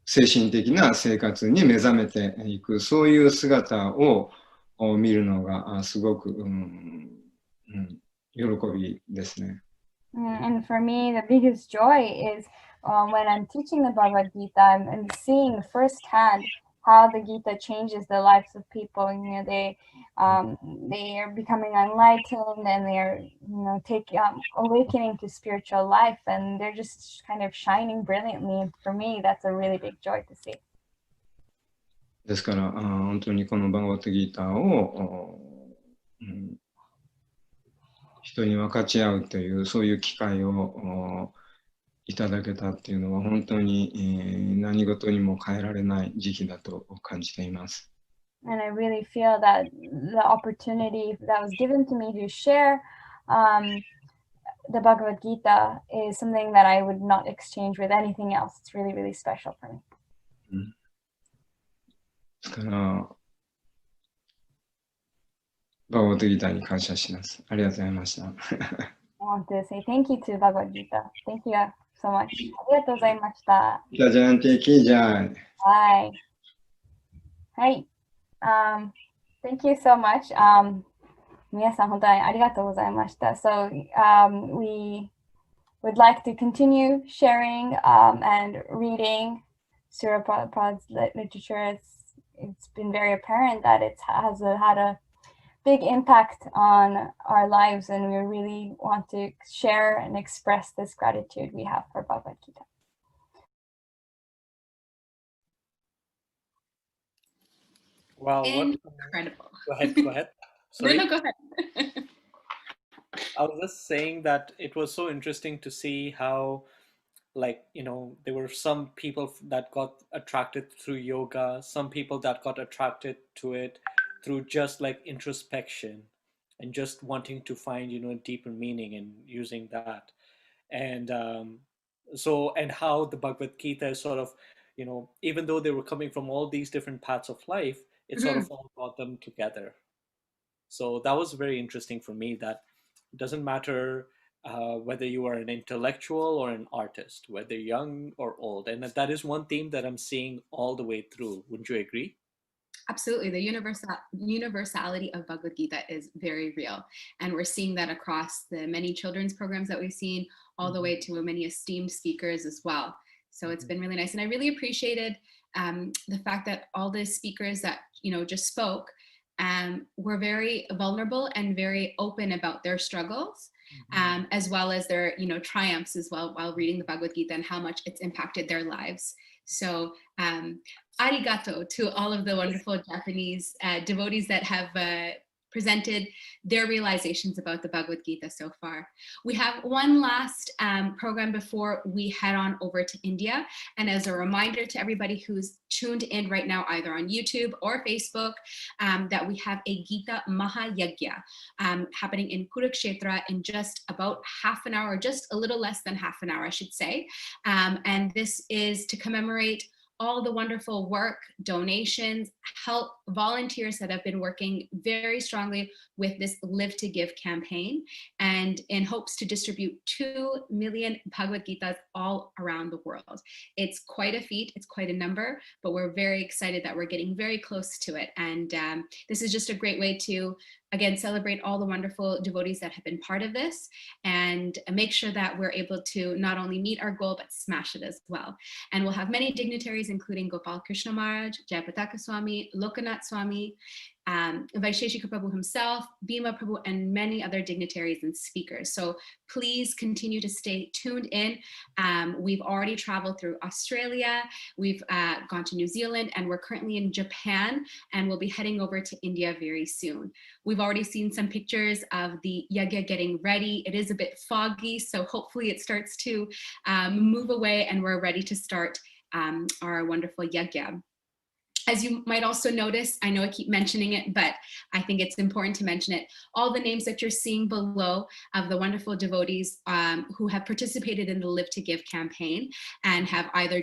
精神的な生活に目覚めていく、そういう姿を見るのがすごく、喜びですね。And for me, the biggest joy is when I'm teaching the Bhagavad Gita, I'm seeing firsthand how the Gita changes the lives of people. They are becoming enlightened and they are, awakening to spiritual life, and they're just kind of shining brilliantly. And for me, that's a really big joy to see. ですから、本当にこのバガバットギーターを、人に分かち合うというそういう機会をいただけたっていうのは本当に、何事にも変えられない時期だと感じています。And I really feel that the opportunity that was given to me to share the Bhagavad Gita is something that I would not exchange with anything else. It's really, really special for me. ですから、バガバットギーターに感謝します。ありがとうございました。I want to say thank you to Bhagavad Gita. Thank you so much. ありがとうございました。じゃじゃんてきじゃん。はい。はい。Thank you so much. 皆さん本当にありがとうございました。So, we would like to continue sharing and reading Srila Prabhupada's literature. It's been very apparent that it has had a big impact on our lives, and we really want to share and express this gratitude we have for Bhagavad Gita. Wow, what Incredible. Go ahead, go ahead. Sorry. No, go ahead. I was just saying that it was so interesting to see how, like, there were some people that got attracted through yoga, some people that got attracted to it through just like introspection and just wanting to find, deeper meaning and using that. And and how the Bhagavad Gita is sort of, even though they were coming from all these different paths of life, it sort of all brought them together. So that was very interesting for me, that it doesn't matter whether you are an intellectual or an artist, whether young or old. And that is one theme that I'm seeing all the way through. Wouldn't you agree? Absolutely. The universality of Bhagavad Gita is very real. And we're seeing that across the many children's programs that we've seen, all the way to many esteemed speakers as well. So it's been really nice. And I really appreciated the fact that all the speakers that, just spoke were very vulnerable and very open about their struggles, as well as their, triumphs as well, while reading the Bhagavad Gita and how much it's impacted their lives. So arigato to all of the wonderful Japanese devotees that have presented their realizations about the Bhagavad Gita so far. We have one last program before we head on over to India. And as a reminder to everybody who's tuned in right now, either on YouTube or Facebook, that we have a Gita Mahayagya happening in Kurukshetra in just about half an hour, just a little less than half an hour, I should say. And this is to commemorate all the wonderful work, donations, help, volunteers that have been working very strongly with this Live to Give campaign, and in hopes to distribute 2 million Bhagavad Gitas all around the world. It's quite a feat, it's quite a number, but we're very excited that we're getting very close to it. And this is just a great way to, again, celebrate all the wonderful devotees that have been part of this, and make sure that we're able to not only meet our goal, but smash it as well. And we'll have many dignitaries, including Gopal Krishna Maharaj, Jayapataka Swami, Lokanath Swami, Vaisheshika Prabhu himself, Bhima Prabhu, and many other dignitaries and speakers. So please continue to stay tuned in. We've already traveled through Australia, we've gone to New Zealand, and we're currently in Japan, and we'll be heading over to India very soon. We've already seen some pictures of the yagya getting ready. It is a bit foggy, so hopefully it starts to move away and we're ready to start our wonderful yagya. As you might also notice, I know I keep mentioning it, but I think it's important to mention it. All the names that you're seeing below of the wonderful devotees who have participated in the Live to Give campaign and have either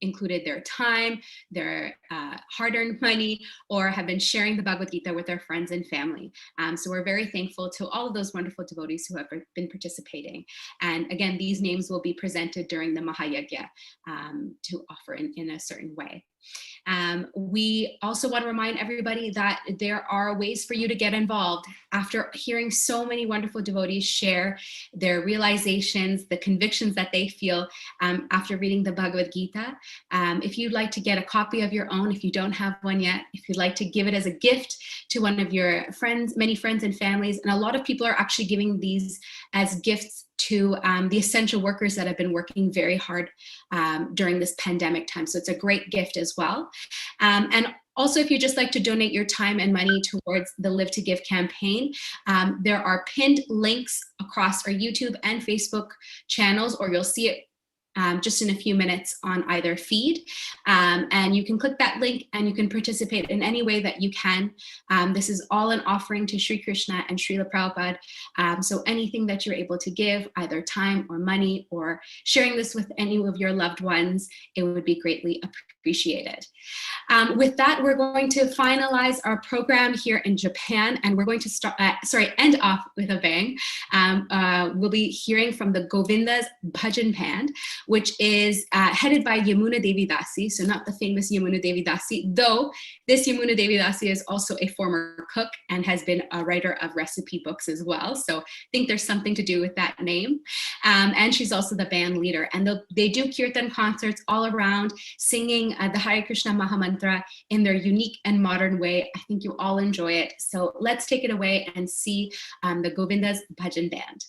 included their time, their hard-earned money, or have been sharing the Bhagavad Gita with their friends and family. So we're very thankful to all of those wonderful devotees who have been participating. And again, these names will be presented during the Mahayagya to offer in a certain way. We also want to remind everybody that there are ways for you to get involved. After hearing so many wonderful devotees share their realizations, the convictions that they feel after reading the Bhagavad Gita, if you'd like to get a copy of your own, if you don't have one yet, if you'd like to give it as a gift to one of your friends, many friends and families, and a lot of people are actually giving these as gifts to the essential workers that have been working very hard during this pandemic time. So it's a great gift as well. And also, if you just like to donate your time and money towards the Live to Give campaign, there are pinned links across our YouTube and Facebook channels, or you'll see it just in a few minutes on either feed. And you can click that link and you can participate in any way that you can. This is all an offering to Sri Krishna and Srila Prabhupada. So anything that you're able to give, either time or money, or sharing this with any of your loved ones, it would be greatly appreciated. With that, we're going to finalize our program here in Japan, and we're going to end off with a bang. We'll be hearing from the Govinda's Bhajan Band, which is headed by Yamuna Devi Dasi, so not the famous Yamuna Devi Dasi, though this Yamuna Devi Dasi is also a former cook and has been a writer of recipe books as well, so I think there's something to do with that name. And she's also the band leader, and they do kirtan concerts all around, singing the Hare Krishna Mahamantra in their unique and modern way. I think you all enjoy it, so let's take it away and see the Govinda's Bhajan Band.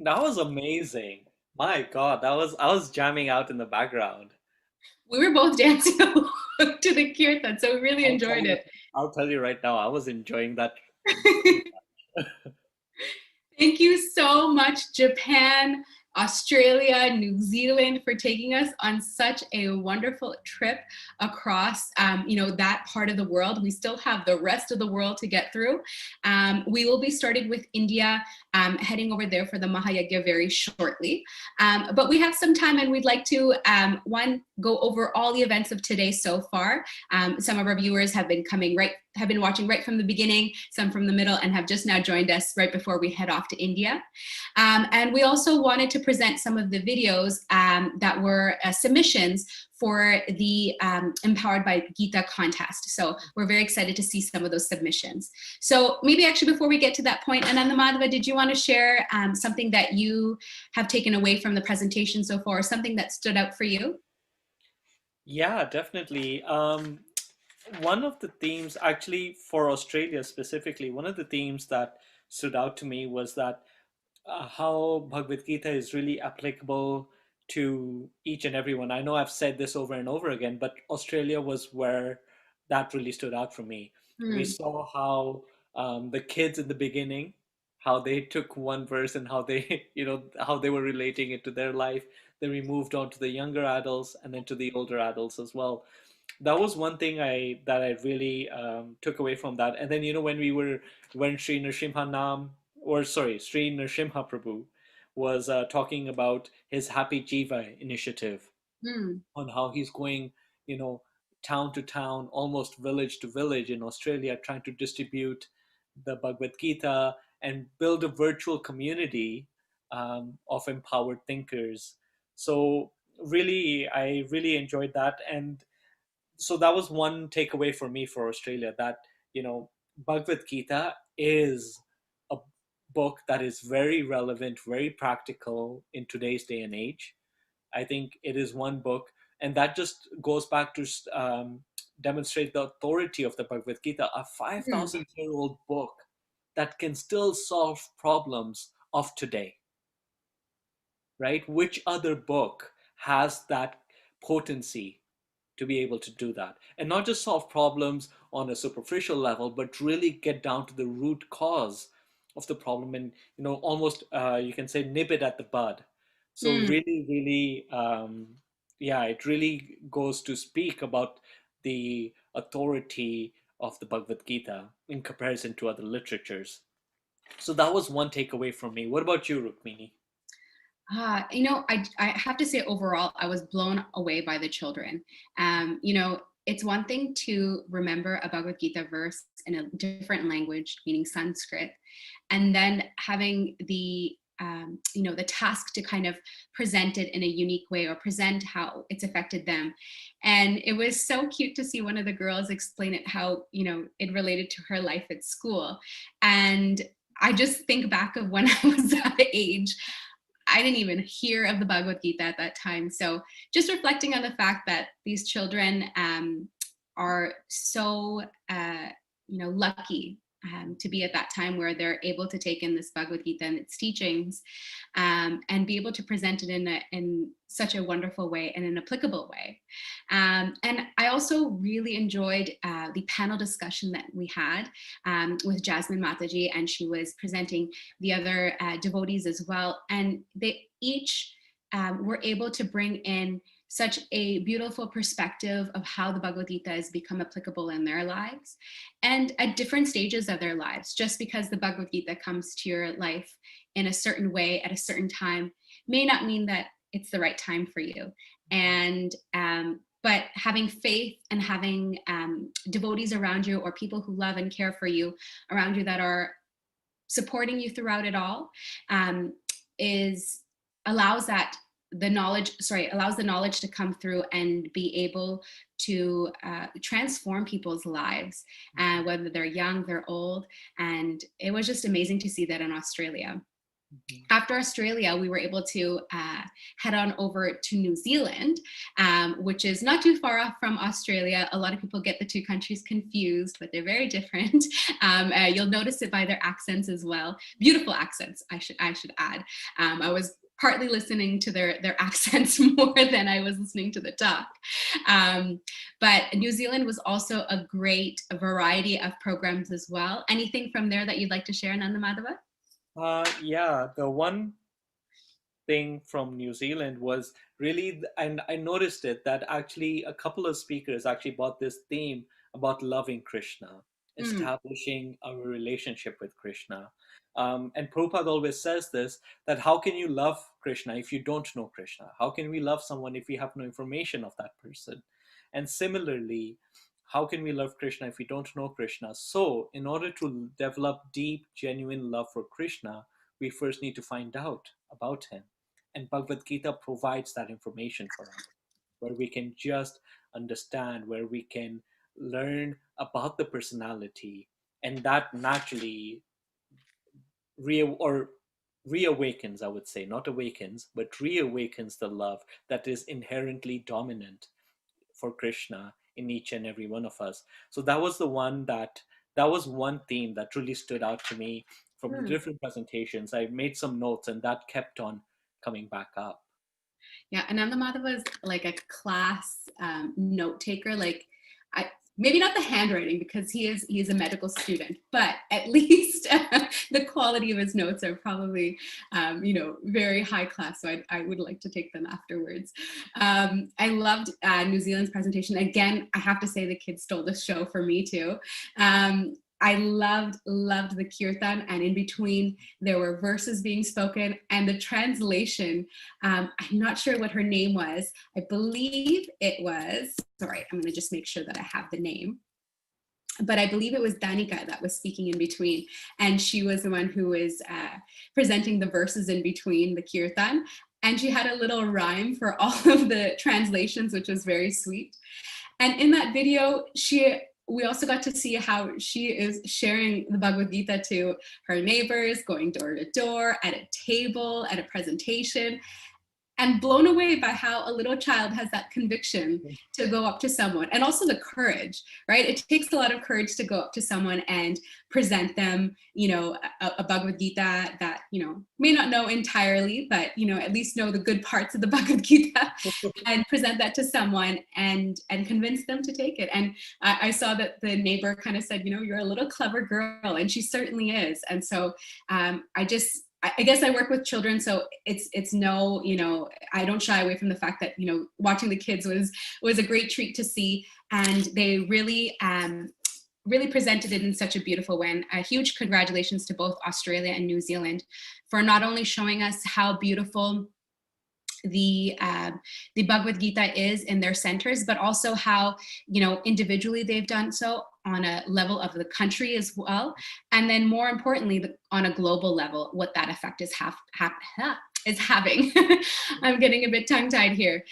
That was amazing. My God, I was jamming out in the background. We were both dancing along to the kirtan, so we really I'll tell enjoyed you, it. I'll tell you right now, I was enjoying that. Thank you so much, Japan, Australia, New Zealand, for taking us on such a wonderful trip across, that part of the world. We still have the rest of the world to get through. We will be starting with India, heading over there for the Mahayagya very shortly. But we have some time, and we'd like to, go over all the events of today so far. Some of our viewers have been watching right from the beginning, some from the middle, and have just now joined us right before we head off to India. And we also wanted to present some of the videos that were submissions for the Empowered by Gita contest. So we're very excited to see some of those submissions. So maybe actually before we get to that point, Ananda Madhava, did you want to share something that you have taken away from the presentation so far, something that stood out for you? Yeah, definitely. One of the themes, actually, for Australia specifically, one of the themes that stood out to me was that how Bhagavad Gita is really applicable to each and everyone. I know I've said this over and over again, but Australia was where that really stood out for me. We saw how the kids in the beginning, how they took one verse and how they, how they were relating it to their life. Then we moved on to the younger adults and then to the older adults as well. That was one thing that I really took away from that. And then when Sri Nrsimha Nam, or sorry, Sri Nrsimha Prabhu was talking about his Happy Jiva initiative, on how he's going, you know, town to town, almost village to village in Australia, trying to distribute the Bhagavad Gita and build a virtual community of empowered thinkers. So really, I really enjoyed that. And so that was one takeaway for me for Australia, that, Bhagavad Gita is a book that is very relevant, very practical in today's day and age. I think it is one book, and that just goes back to demonstrate the authority of the Bhagavad Gita, a 5,000-year-old book that can still solve problems of today, right? Which other book has that potency to be able to do that, and not just solve problems on a superficial level, but really get down to the root cause of the problem, and almost you can say nip it at the bud. So really, really, yeah, it really goes to speak about the authority of the Bhagavad Gita in comparison to other literatures. So that was one takeaway from me. What about you, Rukmini? I have to say overall, I was blown away by the children. It's one thing to remember a Bhagavad Gita verse in a different language, meaning Sanskrit, and then having the the task to kind of present it in a unique way, or present how it's affected them. And it was so cute to see one of the girls explain it, how it related to her life at school. And I just think back of when I was that age. I didn't even hear of the Bhagavad Gita at that time. So just reflecting on the fact that these children are so, lucky to be at that time where they're able to take in this Bhagavad Gita and its teachings, and be able to present it in such a wonderful way and an applicable way. And I also really enjoyed the panel discussion that we had with Jasmine Mataji, and she was presenting the other devotees as well. And they each were able to bring in such a beautiful perspective of how the Bhagavad Gita has become applicable in their lives, and at different stages of their lives. Just because the Bhagavad Gita comes to your life in a certain way at a certain time may not mean that it's the right time for you. And but having faith and having devotees around you, or people who love and care for you around you, that are supporting you throughout it all, allows the knowledge to come through and be able to transform people's lives, whether they're young, they're old. And it was just amazing to see that in Australia. After Australia, we were able to head on over to New Zealand, which is not too far off from Australia. A lot of people get the two countries confused, but they're very different. You'll notice it by their accents as well. Beautiful accents, I should add. I was partly listening to their accents more than I was listening to the talk. But New Zealand was also a great variety of programs as well. Anything from there that you'd like to share, Nanda Madhava? Yeah, the one thing from New Zealand was really, and I noticed it, that actually a couple of speakers actually brought this theme about loving Krishna, establishing our relationship with Krishna. And Prabhupada always says this, that how can you love Krishna if you don't know Krishna? How can we love someone if we have no information of that person? And similarly, how can we love Krishna if we don't know Krishna? So, in order to develop deep, genuine love for Krishna, we first need to find out about him. And Bhagavad Gita provides that information for us, where we can just understand, where we can learn about the personality, and that naturally reawakens, I would say, not awakens, but reawakens the love that is inherently dominant for Krishna in each and every one of us. So that was one theme that really stood out to me from the different presentations. I made some notes and that kept on coming back up. Yeah, Ananda Madhava is like a class note taker. Like, maybe not the handwriting because he is a medical student, but at least the quality of his notes are probably very high class. So I would like to take them afterwards. I loved New Zealand's presentation. Again, I have to say the kids stole the show for me too. I loved the kirtan, and in between there were verses being spoken and the translation. I'm not sure what her name was. I believe it was, sorry, I'm going to just make sure that I have the name. But I believe it was Danika that was speaking in between, and she was the one who was presenting the verses in between the kirtan, and she had a little rhyme for all of the translations, which was very sweet. And in that video, we also got to see how she is sharing the Bhagavad Gita to her neighbors, going door to door, at a table, at a presentation, and blown away by how a little child has that conviction to go up to someone, and also the courage, right? It takes a lot of courage to go up to someone and present them, a Bhagavad Gita that, may not know entirely, but, at least know the good parts of the Bhagavad Gita and present that to someone and convince them to take it. And I saw that the neighbor kind of said, you're a little clever girl, and she certainly is. And so I guess I work with children, so it's no, I don't shy away from the fact that, watching the kids was a great treat to see, and they really presented it in such a beautiful way. And a huge congratulations to both Australia and New Zealand for not only showing us how beautiful the Bhagavad Gita is in their centers, but also how, individually they've done so on a level of the country as well. And then more importantly, on a global level, what that effect is having. I'm getting a bit tongue-tied here.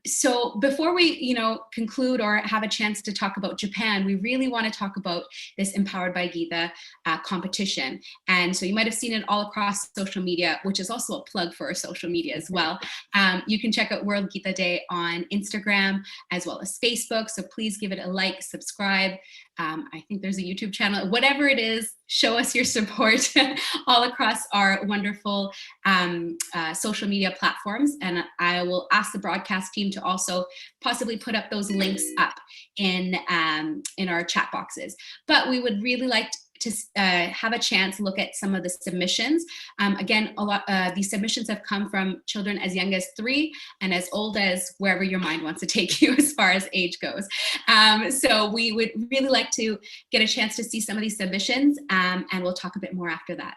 So before we, conclude or have a chance to talk about Japan, we really want to talk about this Empowered by Gita competition. And so you might have seen it all across social media, which is also a plug for our social media as well. You can check out World Gita Day on Instagram as well as Facebook. So please give it a like, subscribe. I think there's a YouTube channel, whatever it is, show us your support all across our wonderful social media platforms. And I will ask the broadcast team to also possibly put up those links up in our chat boxes. But we would really like to have a chance to look at some of the submissions. Again, a lot these submissions have come from children as young as 3 and as old as wherever your mind wants to take you as far as age goes. So we would really like to get a chance to see some of these submissions, and we'll talk a bit more after that.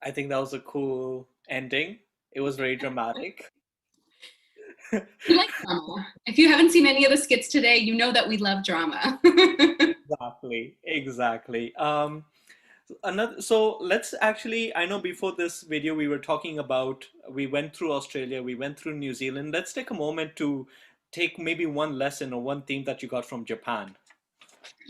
I think that was a cool ending. It was very dramatic. We like drama. If you haven't seen any of the skits today, you know that we love drama. Exactly. So let's actually, I know before this video we were talking about, we went through Australia, we went through New Zealand. Let's take a moment to take maybe one lesson or one theme that you got from Japan.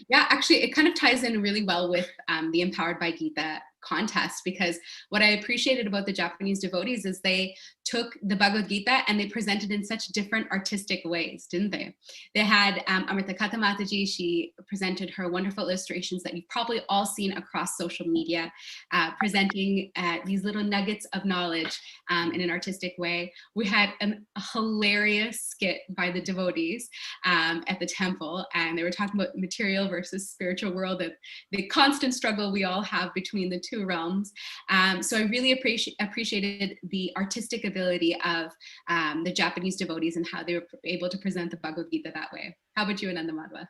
Yeah, actually, it kind of ties in really well with the Empowered by Gita contest, because what I appreciated about the Japanese devotees is they took the Bhagavad Gita and they presented in such different artistic ways, didn't they? They had Amrita Kata Mataji, she presented her wonderful illustrations that you've probably all seen across social media, presenting these little nuggets of knowledge in an artistic way. We had a hilarious skit by the devotees at the temple, and they were talking about material versus spiritual world, and the constant struggle we all have between the two realms. So I really appreciated the artistic ability of the Japanese devotees and how they were able to present the Bhagavad Gita that way. How about you, Ananda Madhva?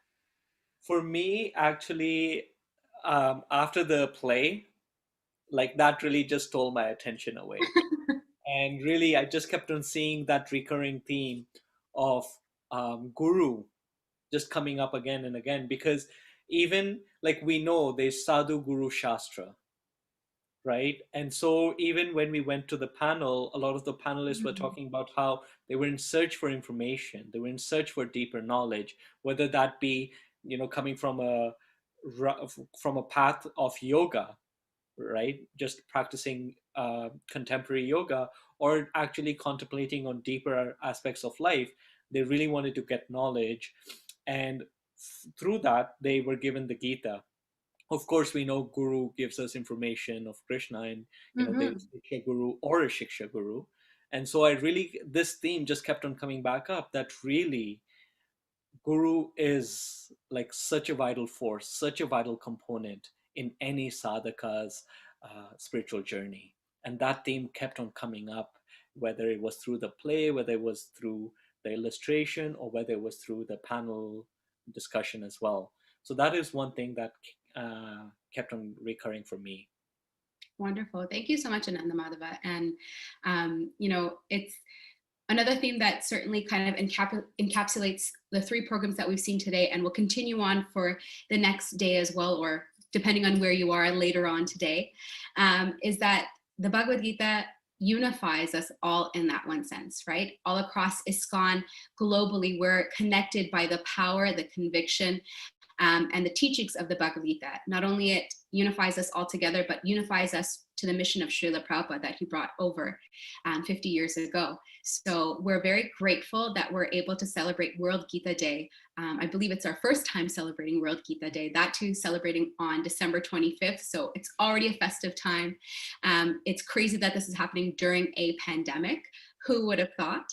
For me, actually, after the play, like that really just stole my attention away. And really, I just kept on seeing that recurring theme of guru just coming up again and again, because even like we know there's Sadhu Guru Shastra, right? And so even when we went to the panel, a lot of the panelists were talking about how they were in search for information, they were in search for deeper knowledge, whether that be, you know, coming from a path of yoga, right? Just practicing contemporary yoga, or actually contemplating on deeper aspects of life. They really wanted to get knowledge. And through that, they were given the Gita. Of course, we know Guru gives us information of Krishna, and you know, there's a Guru or a Shiksha Guru. And so this theme just kept on coming back up, that really Guru is like such a vital force, such a vital component in any sadhaka's spiritual journey. And that theme kept on coming up, whether it was through the play, whether it was through the illustration, or whether it was through the panel discussion as well. So that is one thing that kept on recurring for me. Wonderful. Thank you so much, Ananda Madhava. And, you know, it's another theme that certainly kind of encapsulates the three programs that we've seen today and will continue on for the next day as well, or depending on where you are later on today, is that the Bhagavad Gita unifies us all in that one sense, right? All across ISKCON globally, we're connected by the power, the conviction, and the teachings of the Bhagavad Gita. Not only it unifies us all together, but unifies us to the mission of Srila Prabhupada that he brought over 50 years ago. So we're very grateful that we're able to celebrate World Gita Day. I believe it's our first time celebrating World Gita Day, that too celebrating on December 25th. So it's already a festive time. It's crazy that this is happening during a pandemic. Who would have thought?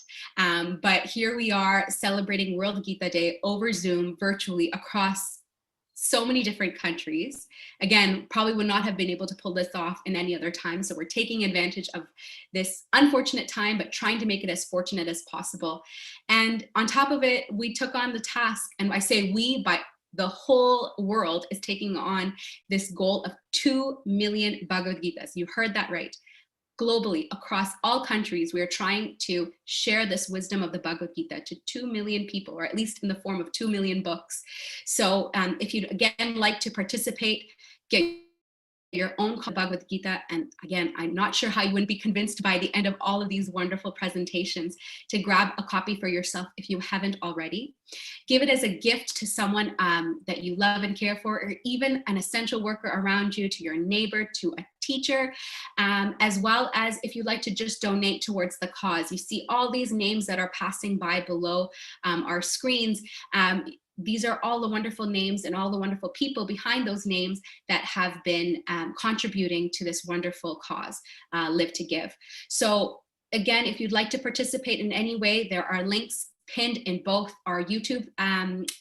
But here we are celebrating World Gita Day over Zoom, virtually across so many different countries. Again, probably would not have been able to pull this off in any other time. So we're taking advantage of this unfortunate time, but trying to make it as fortunate as possible. And on top of it, we took on the task, and I say we, but the whole world is taking on this goal of 2 million Bhagavad Gitas. You heard that right. Globally, across all countries, we are trying to share this wisdom of the Bhagavad Gita to 2 million people, or at least in the form of 2 million books. So if you'd again like to participate, get your own Bhagavad Gita. And again, I'm not sure how you wouldn't be convinced by the end of all of these wonderful presentations to grab a copy for yourself if you haven't already. Give it as a gift to someone that you love and care for, or even an essential worker around you, to your neighbor, to a teacher, as well as if you'd like to just donate towards the cause. You see all these names that are passing by below our screens. These are all the wonderful names and all the wonderful people behind those names that have been contributing to this wonderful cause, Live to Give. So again, if you'd like to participate in any way, there are links pinned in both our YouTube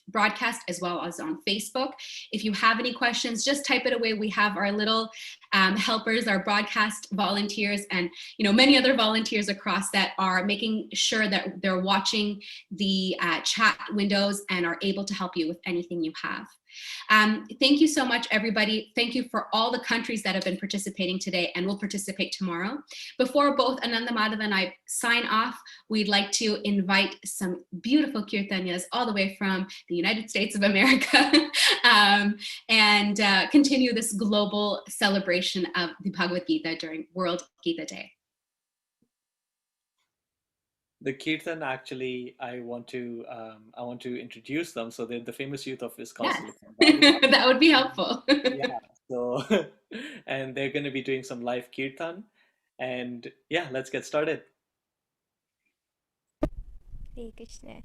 broadcast as well as on Facebook. If you have any questions, just type it away. We have our little helpers, our broadcast volunteers, and many other volunteers across that are making sure that they're watching the chat windows and are able to help you with anything you have. Thank you so much, everybody. Thank you for all the countries that have been participating today and will participate tomorrow. Before both Ananda Madhav and I sign off, we'd like to invite some beautiful kirtanyas all the way from the United States of America and continue this global celebration of the Bhagavad Gita during World Gita Day. The Kirtan, actually, I want to introduce them. So they're the famous youth of Wisconsin. Yes. That would be helpful. Yeah. So, and they're going to be doing some live Kirtan. And yeah, let's get started. Hare Krishna.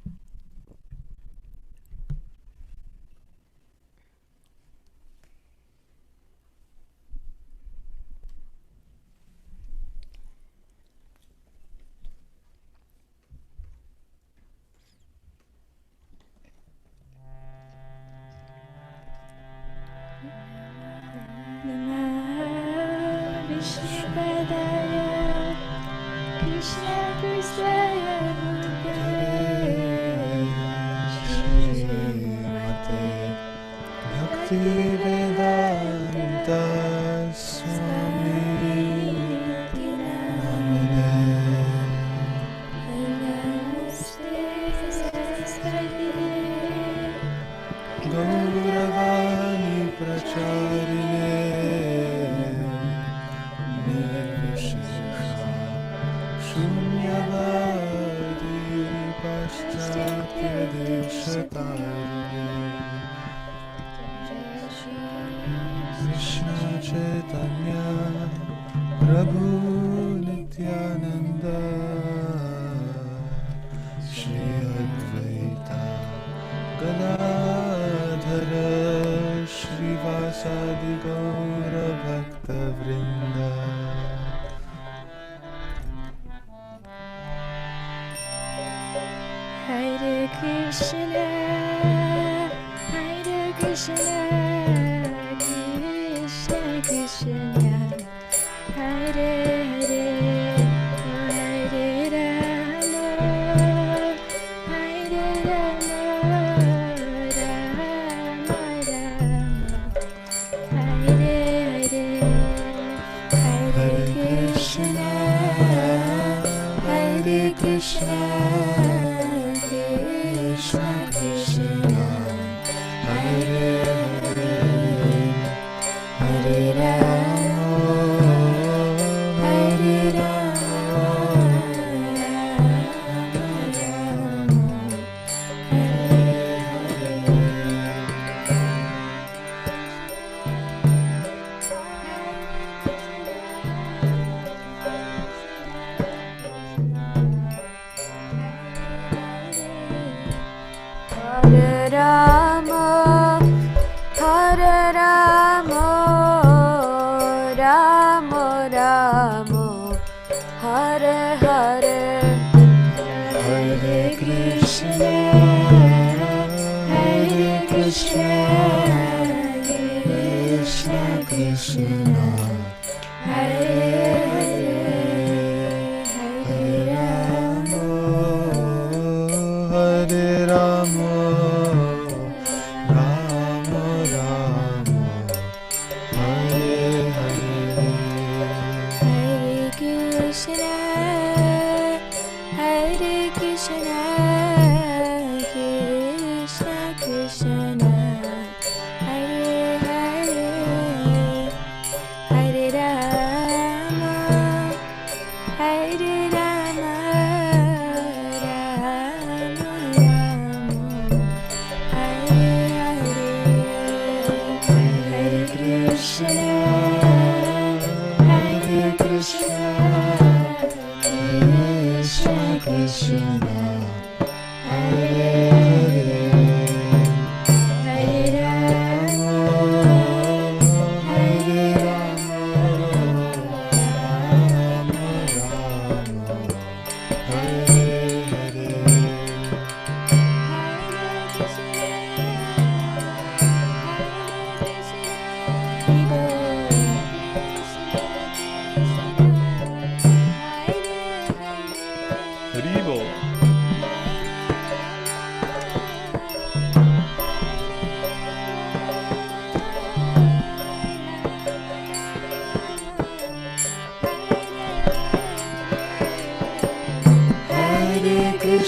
Hare Rama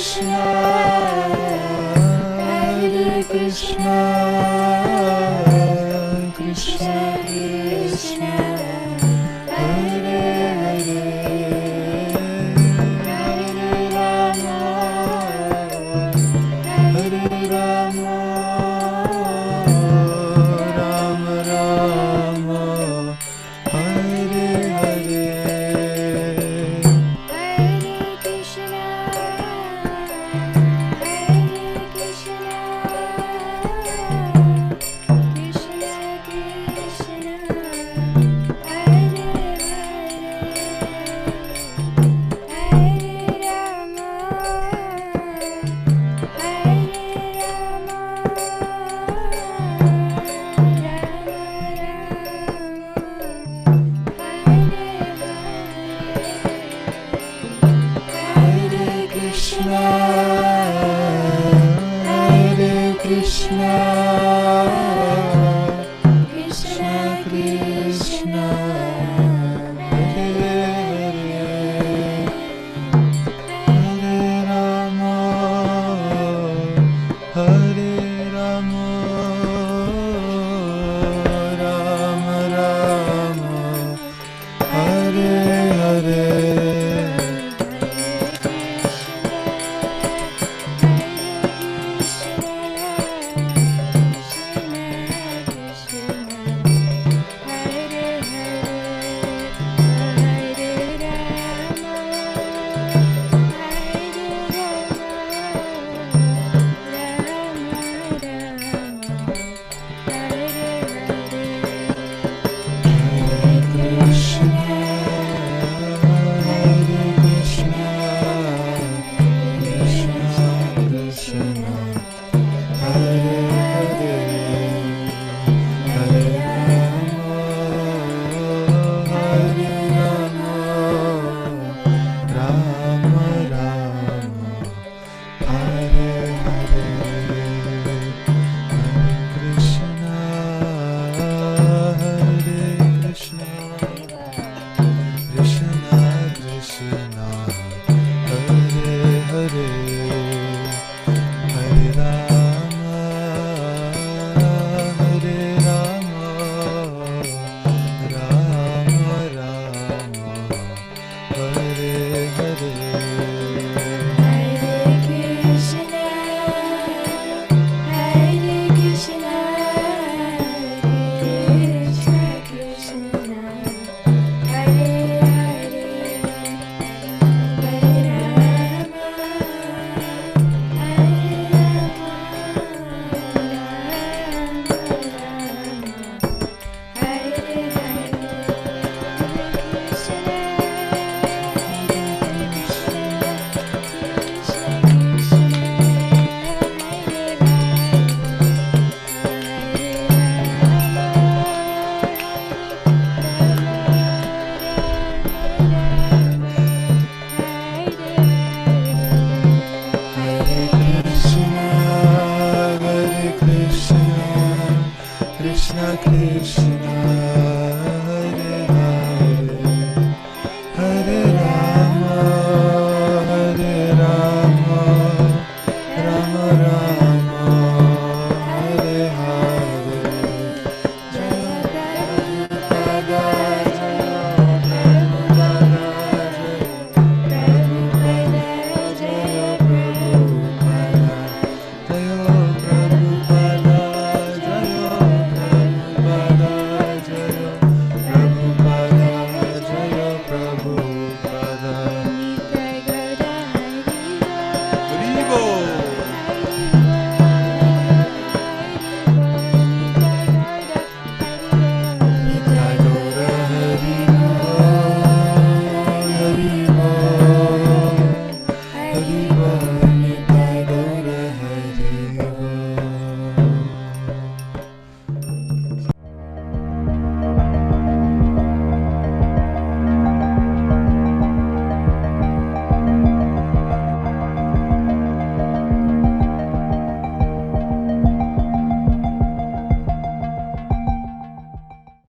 Krishna, Hare Krishna, Krishna Krishna, Hare Hare, Hare Rama, Hare Rama, Rama Rama, Hare Hare. Krishna, Krishna Krishna, Hare Hare, Hare Rama, Hare Rama, Rama Rama, Hare Hare. Krishna Krishna, Hare Hare, Hare Rama, Hare Rama, Rama Rama, Hare Hare. Jaya Prabhupada, Jaya Prabhupada, Jaya Prabhupada, Jaya Prabhupada, Jaya Prabhupada, Jaya